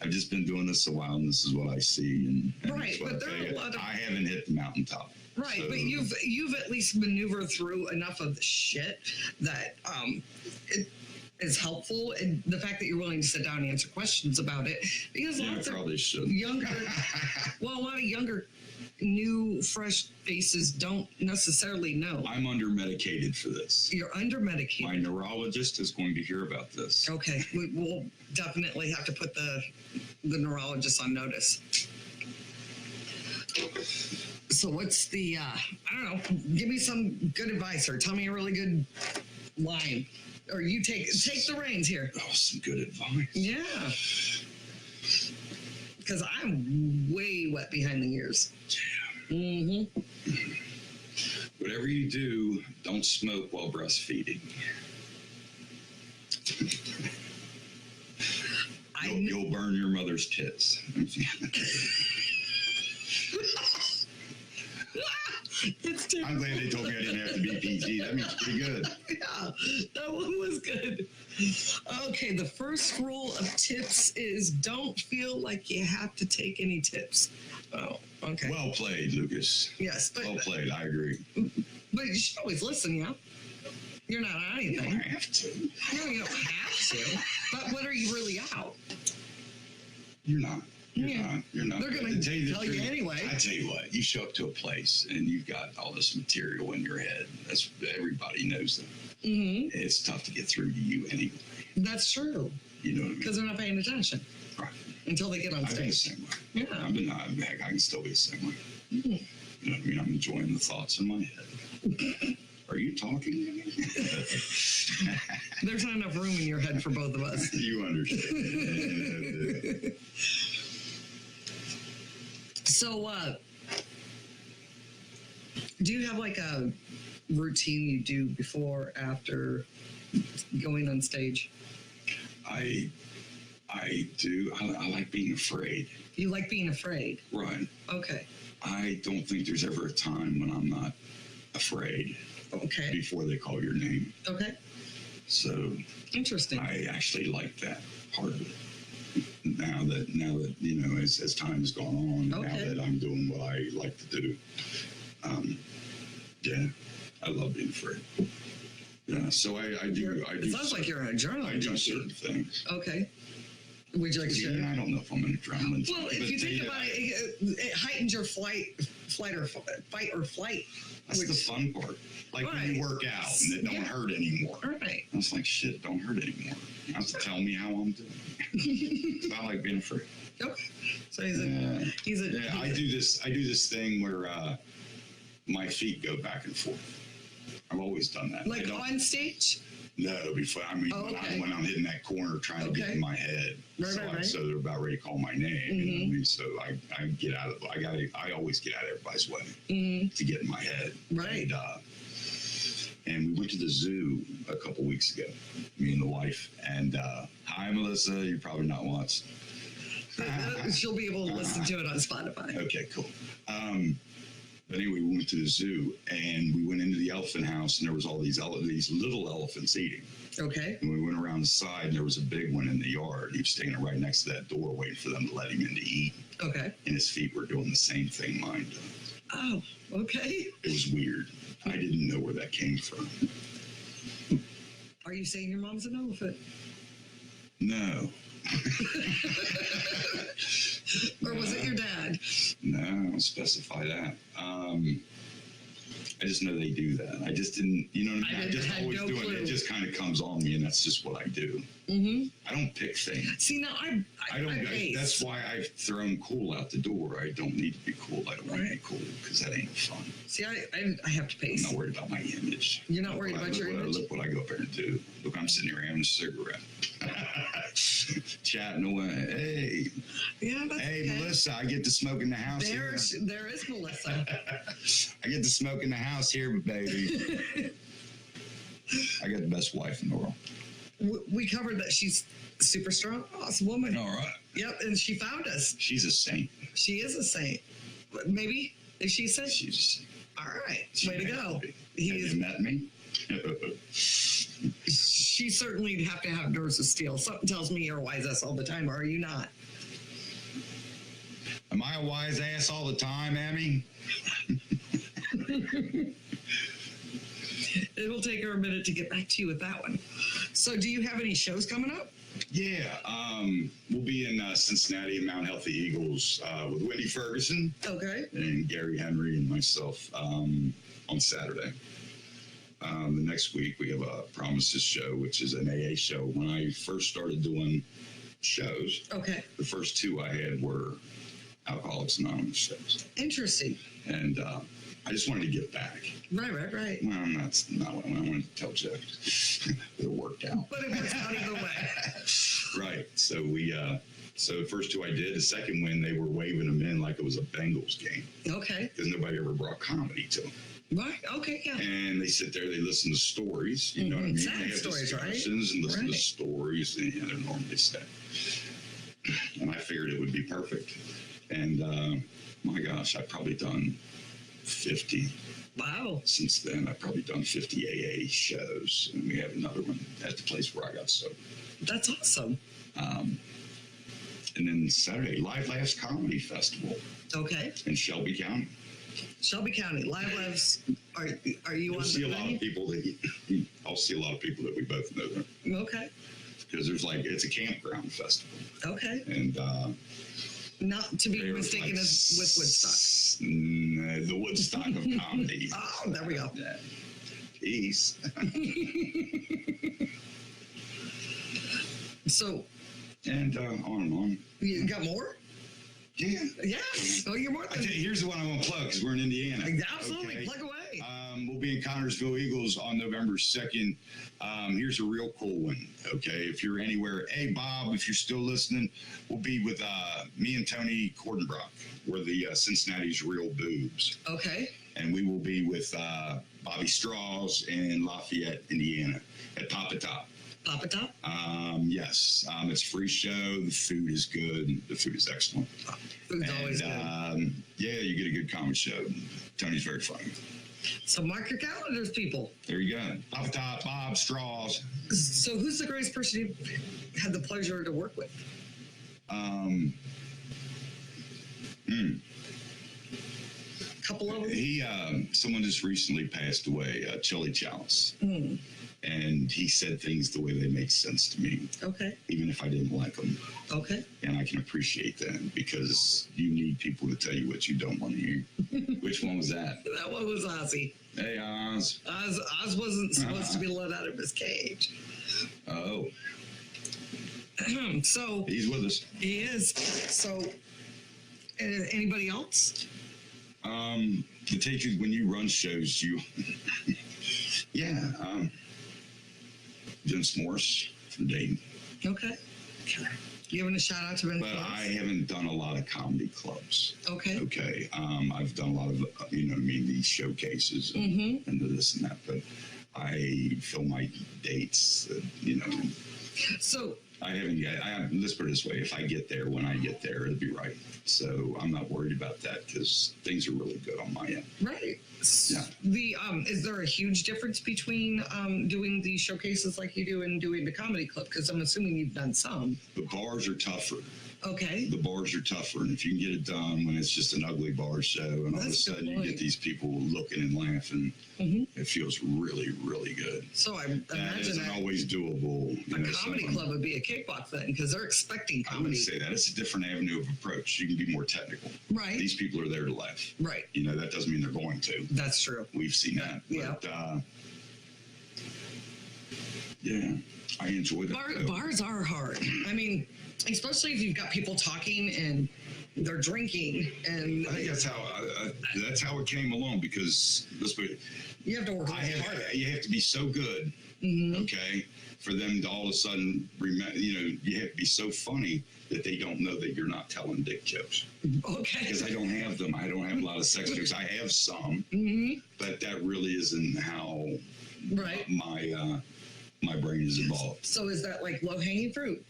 I've just been doing this a while, and this is what I see. And Right, what but there are a lot of. I haven't hit the mountaintop. Right, So- but you've at least maneuvered through enough of the shit that it is helpful, and the fact that you're willing to sit down and answer questions about it, because Yeah, I lots of probably should. younger, well, a lot of younger, new, fresh faces don't necessarily know. I'm under medicated for this. You're under medicated. My neurologist is going to hear about this. Okay, we'll definitely have to put the neurologist on notice. So what's the, I don't know, give me some good advice or tell me a really good line. Or you take the reins here. Oh, some good advice. Yeah. Because I'm way wet behind the ears. Mm-hmm. Whatever you do, don't smoke while breastfeeding. You'll burn your mother's tits. It's too. I'm glad they told me I didn't have to be PG. That means pretty good. Yeah, that one was good. Okay, the first rule of tips is don't feel like you have to take any tips. Oh, okay. Well played, Lucas. Yes, but Well played. I agree. you should always listen, yeah? You're not on You anything. don't have to. No, you don't have to. But what are you really out? You're not. Yeah. You're not. They're gonna To tell you the tell you truth, anyway. I tell you what, you show up to a place and you've got all this material in your head. That's everybody knows that. Mm-hmm. It's tough to get through to you anyway. That's true. You know what I mean? Because they're not paying attention Right. until they get on I've been the stage. same way. Yeah. Heck, I can still be the same way. Mm-hmm. You know what I mean? I'm enjoying the thoughts in my head. Are you talking to me? There's not enough room in your head for both of us. You understand. So, do you have like a routine you do before, after going on stage? I do. I like being afraid. You like being afraid? Right. Okay. I don't think there's ever a time when I'm not afraid Okay. before they call your name. Okay. So Interesting. I actually like that part of it. Now that you know, as time has gone on, Okay. now that I'm doing what I like to do, yeah, I love being afraid. Yeah, so I do. It sounds like you're an adrenaline I do junkie. certain things. Okay. Would you like to share? I don't know if I'm an adrenaline. Well, junkie, if but you think about it heightens your fight or flight. that's the fun part. Like when you Right. work out and it don't Yeah. hurt anymore. All right. It's like shit, don't hurt anymore. You have to tell me how I'm doing. I like being free. Okay. So he's a. Yeah, I do this thing where my feet go back and forth. I've always done that. Like on stage? No, it'll be fun. I mean, Oh, okay. when I'm hitting that corner trying to get Okay. in my head, Right. so they're about ready to call my name. You know what I mean? So I get out of. I always get out of everybody's way to get in my head. Right. And we went to the zoo a couple weeks ago, me and the wife. And hi, Melissa. You're probably not watching. She'll be able to listen to it on Spotify. Okay, cool. But anyway, we went to the zoo and we went into the elephant house and there was all these little elephants eating. Okay. And we went around the side and there was a big one in the yard. He was standing right next to that door waiting for them to let him in to eat. Okay. And his feet were doing the same thing mine does. Oh, okay. It was weird. I didn't know where that came from. Are you saying your mom's an elephant? No. Or was it your dad? No, I don't specify that. I just know they do that. I just didn't, you know what I mean? I just had always no do it. clue. It just kind of comes on me, and that's just what I do. Mm-hmm. I don't pick things. See, now I don't. base. That's why I've thrown cool out the door. I don't need to be cool. I don't want to be cool because that ain't fun. See, I have to I'm pace. not worried about my image. You're not worried about your image? Look what I go up there and do. Look, I'm sitting here having a cigarette, chatting away. Hey, Yeah, that's hey, okay. Melissa, I get to smoke in the house here. There is Melissa. I get to smoke in the house here, baby. I got the best wife in the world. we covered that she's super strong, awesome woman. All right. Yep, and she found us. She's a saint. She is a saint. Maybe? Is she a saint? She's a saint. All right. She Way to has go. be. He Have is, you met me? she certainly have to have nerves of steel. Something tells me you're a wise ass all the time, or are you not? Am I a wise ass all the time, Abby? It will take her a minute to get back to you with that one. So do you have any shows coming up? Yeah, we'll be in Cincinnati and Mount Healthy Eagles with Wendy Ferguson Okay. and Gary Henry and myself on Saturday. The next week we have a Promises show, which is an AA show. When I first started doing shows, Okay. the first two I had were Alcoholics Anonymous shows. Interesting. And I just wanted to get back. Right. Well, that's not what I wanted to tell Chuck. It worked out. But it works out either way. Right. So so the first two I did. The second one, they were waving them in like it was a Bengals game Okay. because nobody ever brought comedy to them. Right. Okay. Yeah. And they sit there, they listen to stories. You know what I mean? Sad They have stories, right? discussions and listen Right. to stories, and they're normally sad. And I figured it would be perfect. And my gosh, I've probably done 50. Wow. Since then, I've probably done 50 AA shows, and we have another one at the place where I got sober. That's awesome. And then Saturday, Live Laughs Comedy Festival Okay. in Shelby County. Shelby County. Live Lives. Are you You'll on see the a lot venue? of people I'll see a lot of people that we both know there. Okay. Because it's a campground festival. Okay. And Not to be they're mistaken like as with Woodstock. The Woodstock of comedy. Oh, there we go. Yeah. Peace. So And on and on. you got more? Yeah. Yes. Oh, you're more I tell than. you, here's the one I want to plug because we're in Indiana. Absolutely. Okay? Plug away. We'll be in Connorsville Eagles on November 2nd. Here's a real cool one. Okay. If you're anywhere, hey, Bob, if you're still listening, we'll be with me and Tony Cordenbrock. We're the Cincinnati's Real Boobs. Okay. And we will be with Bobby Straws in Lafayette, Indiana at Papa Top. Papa Top? Yes. It's a free show. The food is good. The food is excellent. Food's always good. Yeah, you get a good comedy show. Tony's very funny. So mark your calendars, people. There you go. Papa Top, Bob Straws. So who's the greatest person you had the pleasure to work with? Couple of them? Someone just recently passed away, Chili Chalice. And he said things the way they make sense to me, Okay. even if I didn't like them. Okay. And I can appreciate that because you need people to tell you what you don't want to hear. Which one was that? That one was Ozzy. Hey, Oz. Oz wasn't supposed to be let out of his cage. Oh, So he's with us. he is. So anybody else? To take you, when you run shows, Vince Morris from Dayton. Okay. Giving a shout out to Ben. But I haven't done a lot of comedy clubs. Okay. Okay. I've done a lot of, these showcases and this and that, but I fill my dates, So I haven't yet. Let's put it this way. If I get there, when I get there, it'll be right. So I'm not worried about that because things are really good on my end. right. Yeah. Is there a huge difference between doing the showcases like you do and doing the comedy club? Because I'm assuming you've done some. The bars are tougher. Okay. The bars are tougher, and if you can get it done when it's just an ugly bar show, and all of a That's a good sudden you point. get these people looking and laughing, it feels really, really good. So I That imagine isn't that always doable. a comedy club would be a kickbox then, because they're expecting I wouldn't comedy. say that. It's a different avenue of approach. You can be more technical. Right. These people are there to laugh. Right. That doesn't mean they're going to. That's true. We've seen that. Yeah. But, I enjoy that. Bars are hard. I mean, especially if you've got people talking and they're drinking, and I think that's how it came along because you have to work harder. you have to be so good, okay, for them to all of a sudden remember. You have to be so funny that they don't know that you're not telling dick jokes. Okay. Because I don't have them. I don't have a lot of sex jokes. I have some, but that really isn't how Right. my my brain is involved. So is that like low-hanging fruit?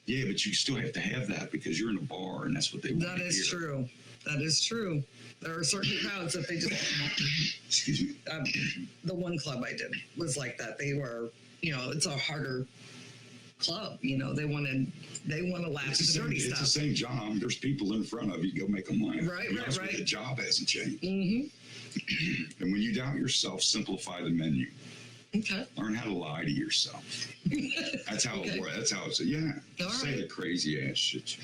Yeah, but you still have to have that because you're in a bar and that's what they want That to is hear. true. That is true. There are certain crowds that they just. Excuse me. The one club I did was like that. They were, it's a harder club. They want to laugh at the dirty stuff. It's the same job. There's people in front of you. Go make them laugh. Right. The job hasn't changed. Mm-hmm. And when you doubt yourself, simplify the menu. Okay. Learn how to lie to yourself. That's how it works. That's how it's. Yeah. All Say right. the crazy ass shit.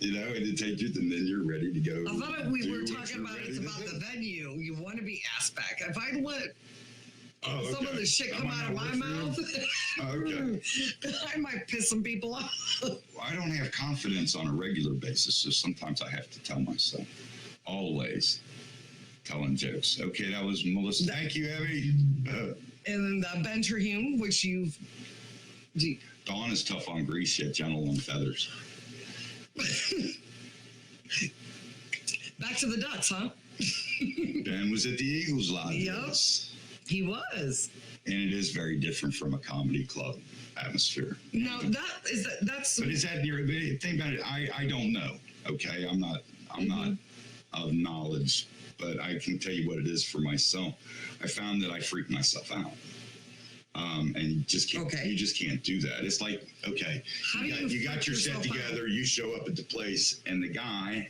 And it takes you, and then you're ready to go. I thought we were talking about it's about the venue. You want to be asked back. If I let some of the shit come out of my mouth, Okay. I might piss some people off. I don't have confidence on a regular basis, so sometimes I have to tell myself. Always telling jokes. Okay, that was Melissa. Thank you, Abby. And then Ben Terhune, which you've. Dawn is tough on grease, yet gentle on feathers. Back to the Ducks, huh? Ben was at the Eagles live. Yep. He was. And it is very different from a comedy club atmosphere. No, that's. But is that your think about it? I don't know. Okay, I'm not of knowledge, but I can tell you what it is for myself. I found that I freak myself out. And you just can't. Okay. You just can't do that. It's like, okay, How do you got your set together. You show up at the place, and the guy,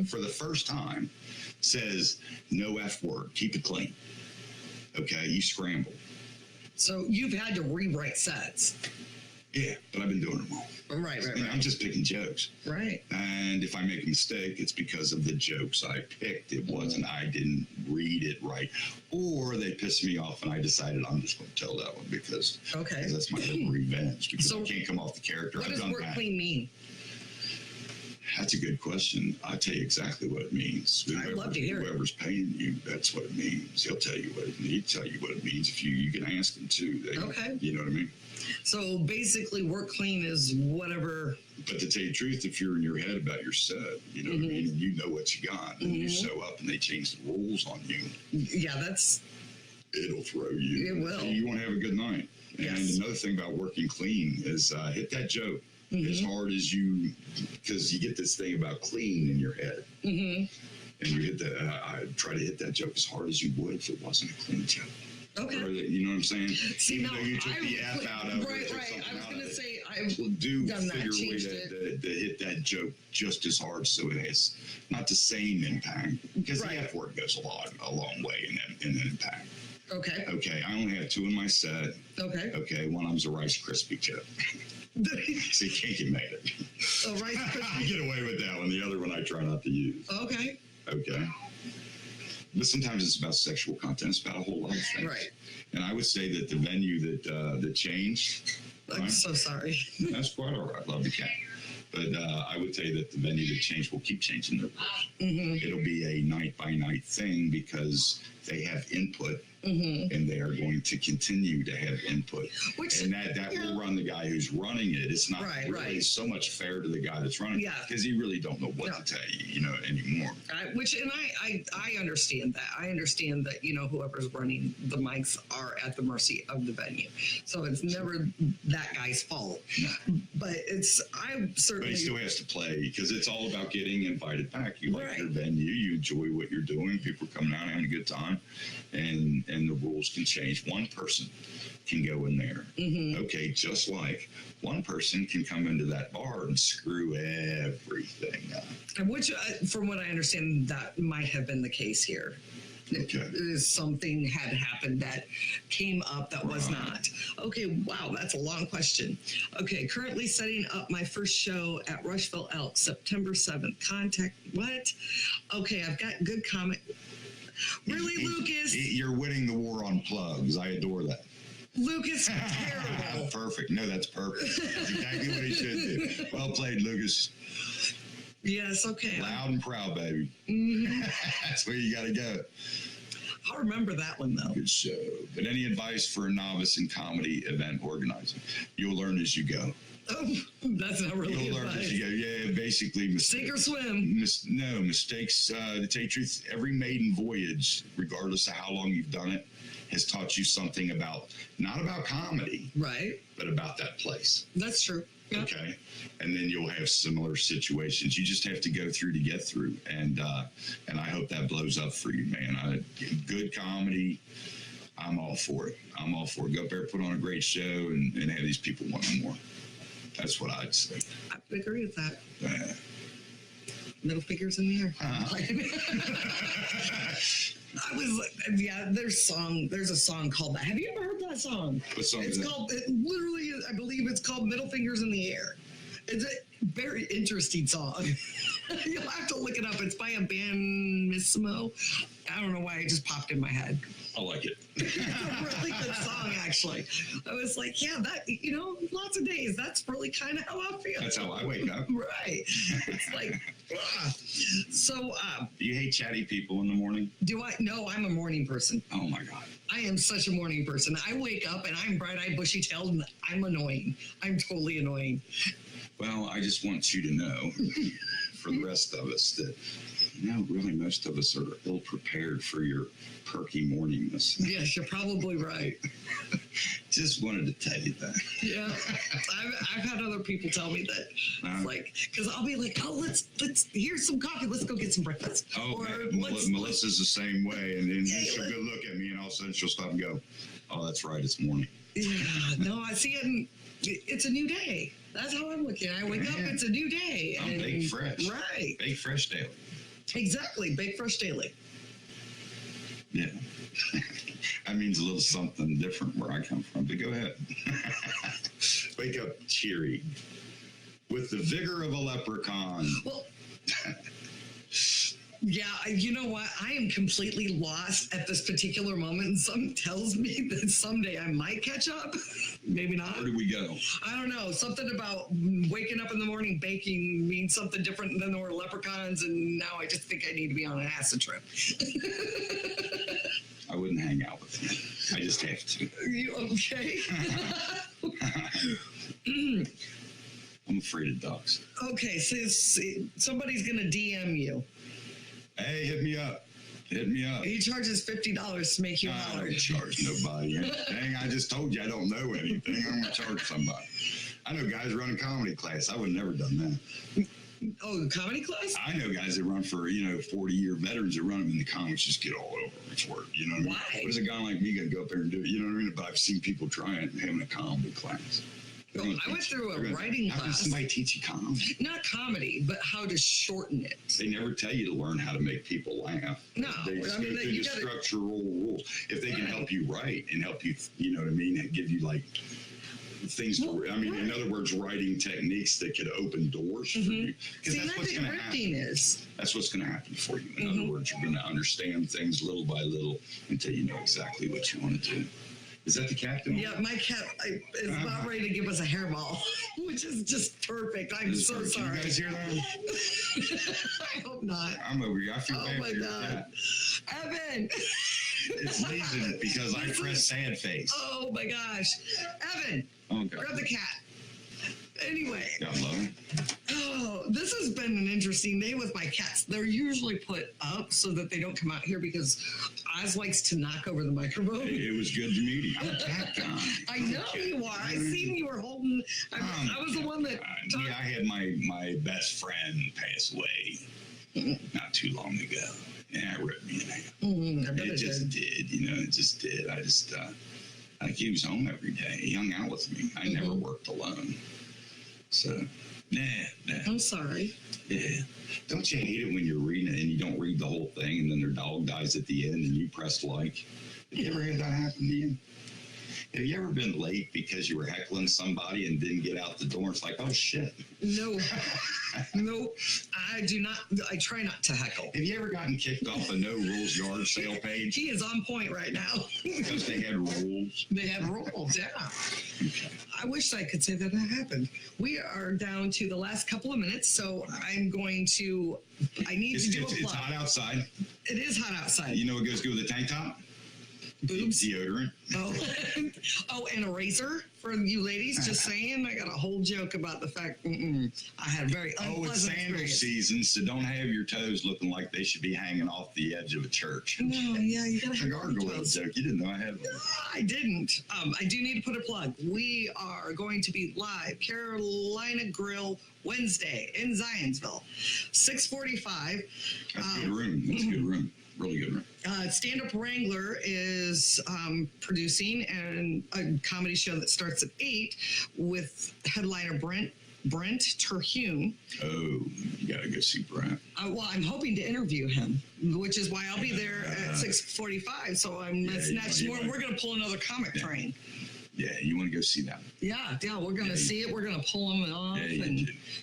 for the first time, says, "No F word. Keep it clean." Okay, you scramble. So you've had to rewrite sets. Yeah, but I've been doing them all. Right. And I'm just picking jokes. Right. And if I make a mistake, it's because of the jokes I picked. It wasn't I didn't read it right. Or they pissed me off and I decided I'm just going to tell that one because that's my little revenge. Because I can't come off the character. What does work clean mean? That's a good question. I'll tell you exactly what it means. I'd love to hear it. Whoever's paying you, that's what it means. He'll tell you what it means. He'll tell you what it means. If you can ask him too. Okay. You know what I mean? So basically, work clean is whatever. But to tell you the truth, if you're in your head about your set, you know what I mean, and you know what you got, and you show up and they change the rules on you. Yeah, it'll throw you. It will. You won't have a good night. Yes. And another thing about working clean is hit that joke as hard as you, because you get this thing about clean in your head. And you hit that, I try to hit that joke as hard as you would if it wasn't a clean joke. Okay. Or, you know what I'm saying? See, Even now, though you took the F out of it. Right. I was going to say, I've done that, figure a way changed to hit that joke just as hard so it has not the same impact. Because the F word goes a long way in an impact. Okay. Okay, I only have 2 in my set. Okay, one of them's a Rice Krispie chip. So you can't get mad at me. So Rice Krispie. You get away with that one. The other one I try not to use. Okay. But sometimes it's about sexual content. It's about a whole lot of things. Right. And I would say that the venue that changed. I'm so sorry. That's quite all right. Love the cat. But I would say that the venue that changed will keep changing their rules. It'll be a night by night thing because they have input. And they are going to continue to have input. And that will run the guy who's running it. It's not really so much fair to the guy that's running it because he really don't know what to tell you, anymore. I understand that. I understand that, whoever's running the mics are at the mercy of the venue. So it's never that guy's fault. No. But I certainly. But he still has to play because it's all about getting invited back. You like your venue, you enjoy what you're doing, people are coming out having a good time, and the rules can change. One person can go in there. Okay, just like one person can come into that bar and screw everything up. Which, from what I understand, that might have been the case here. Okay. Something had happened that came up that was not. Okay, wow, that's a long question. Okay, currently setting up my first show at Rushville Elk, September 7th. Contact, what? Okay, I've got good comment. Really, Lucas? You're winning the war on plugs. I adore that. Lucas, terrible. Perfect. No, that's perfect. That's exactly what he should do. Well played, Lucas. Yes, okay. Loud and proud, baby. That's where you got to go. I'll remember that one, though. Good show. But any advice for a novice in comedy event organizing? You'll learn as you go. Oh, that's not really You'll learn advice. as you go. Yeah, basically. Sink or swim. No, mistakes. To tell you the truth, every maiden voyage, regardless of how long you've done it, has taught you something about, not about comedy, Right. but about that place. That's true. Yeah. Okay. And then you'll have similar situations. You just have to go through to get through. And I hope that blows up for you, man. Good comedy. I'm all for it. I'm all for it. Go up there, put on a great show, and have these people wanting more. That's what I'd say. I would agree with that. Middle fingers in the air. I was, there's a song called that. Have you ever heard that song? What song It's is that? called, it literally, I believe it's called Middle Fingers in the Air. It's a very interesting song. You'll have to look it up. It's by a band, Missimo. I don't know why it just popped in my head. I like it. It's a really good song, actually. I was like, yeah, that, lots of days. That's really kind of how I feel. That's how I wake up. Right. It's like, so. Do you hate chatty people in the morning? Do I? No, I'm a morning person. Oh my God. I am such a morning person. I wake up and I'm bright-eyed, bushy-tailed, and I'm annoying. I'm totally annoying. Well, I just want you to know, for the rest of us, that, really most of us are ill-prepared for your perky morningness. Yes, you're probably right. Just wanted to tell you that. Yeah, I've had other people tell me that. It's like, because I'll be like, oh, let's here's some coffee. Let's go get some breakfast. Oh, or Melissa's the same way, and then Yeah, she'll go look at me, and all of a sudden she'll stop and go, "Oh, that's right, it's morning." Yeah, no, I see it. It's a new day. That's how I'm looking. I wake up, it's a new day. I'm baked fresh. Right. Baked fresh daily. Exactly. Baked fresh daily. Yeah. That means a little something different where I come from, but go ahead. Wake up cheery with the vigor of a leprechaun. Well, yeah, you know what? I am completely lost at this particular moment, and something tells me that someday I might catch up. Maybe not. Where do we go? I don't know. Something about waking up in the morning baking means something different than there were leprechauns, and now I just think I need to be on an acid trip. I wouldn't hang out with you. I just have to. You okay? I'm afraid of ducks. Okay, so somebody's going to DM you. Hey, hit me up. Hit me up. He charges $50 to make you I holler. don't charge nobody. Dang, I just told you I don't know anything. I'm going to charge somebody. I know guys running comedy class. I would have never done that. Oh, comedy class? I know guys that run for, 40-year veterans that run them in the comics just get all over it's work. You know what I mean? Why? What is a guy like me going to go up there and do it? You know what I mean? But I've seen people trying it and having a comedy class. Oh, I went through a writing How can class. somebody teach you comedy? Not comedy, but how to shorten it. They never tell you to learn how to make people laugh. No, They just I mean, go through you the gotta- structural rules. If they can Right. help you write and help you, you know what I mean, and give you like things to, Well, I mean, in right. other words, writing techniques that could open doors for you. Because See, that's and I what's think going to happen. writing is. That's what's going to happen for you. In other words, you're going to understand things little by little until you know exactly what you want to do. Is that the captain? Yeah, my cat is about ready to give us a hairball, which is just perfect. I'm so Can sorry. you guys hear that? I hope not. I'm over here. I feel Oh bad my for your God. cat. Evan. It's leaving because I pressed sad face. Oh my gosh. Evan, Oh, God. grab the cat. Anyway, God love him. oh, this has been an interesting day with my cats. They're usually put up so that they don't come out here because Oz likes to knock over the microphone. It was good to meet you. I'm a cat guy. I know you are. I seen you were holding. I was the one that. Yeah, I had my best friend pass away not too long ago. Yeah, it ripped me in half. I bet It just did, it just did. I just, like he was home every day. He hung out with me. I never worked alone. So, nah. I'm sorry. Yeah. Don't you hate it when you're reading it and you don't read the whole thing and then their dog dies at the end and you press like? Have you ever had that happen to you? Have you ever been late because you were heckling somebody and didn't get out the door? It's like, oh, shit. No. Nope. I do not. I try not to heckle. Have you ever gotten kicked off a no rules yard sale page He is on point right now. because they had rules? They have rules, yeah. Okay. I wish I could say that happened. We are down to the last couple of minutes, so I'm going to. I need to do a plug. It's hot outside. It is hot outside. You know what goes good with a tank top? Boobs? Deodorant. Oh, oh, and a razor for you ladies. Just saying, I got a whole joke about the fact I had a very Oh, it's unpleasant sandal experience. season, so don't have your toes looking like they should be hanging off the edge of a church. No, yeah, you gotta The have gargoyle toes. joke. You didn't know I had one. I didn't. I do need to put a plug. We are going to be live Carolina Grill Wednesday in Zionsville, 6:45. That's a good room. That's a good room. Really good room. Stand Up Wrangler is producing a comedy show that starts at 8 with headliner Brent Terhune. Oh, you got to go see Brent. Well, I'm hoping to interview him, which is why I'll be there at 6:45. So we're going to pull another comic train. Yeah, you want to go see that? Yeah, we're going to see it. We're going to pull them off.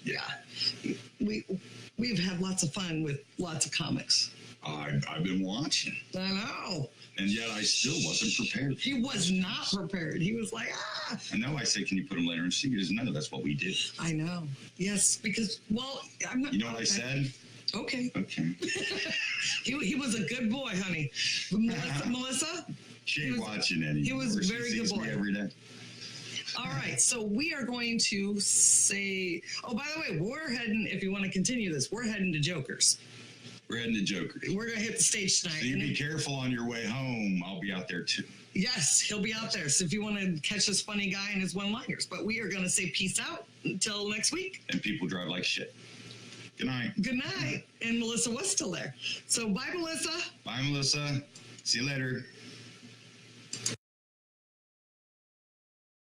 Yeah, We've had lots of fun with lots of comics. I've been watching. I know. And yet I still wasn't prepared. He was not prepared. He was like, I know I said, can you put him later? And she goes, no, that's what we did. I know. Yes, because, well, I'm not. You know what I said? Okay. Okay. He was a good boy, honey. Melissa? She ain't watching anymore. He was a She very sees good boy. me every day. All right, so we are going to say, oh, by the way, we're heading, if you want to continue this, we're heading to Jokers. We're heading to Joker. We're going to hit the stage tonight. So you be careful on your way home. I'll be out there too. Yes, he'll be out there. So if you want to catch this funny guy and his one-liners. But we are going to say peace out until next week. And people drive like shit. Good night. Good night. And Melissa was still there. So bye, Melissa. Bye, Melissa. See you later.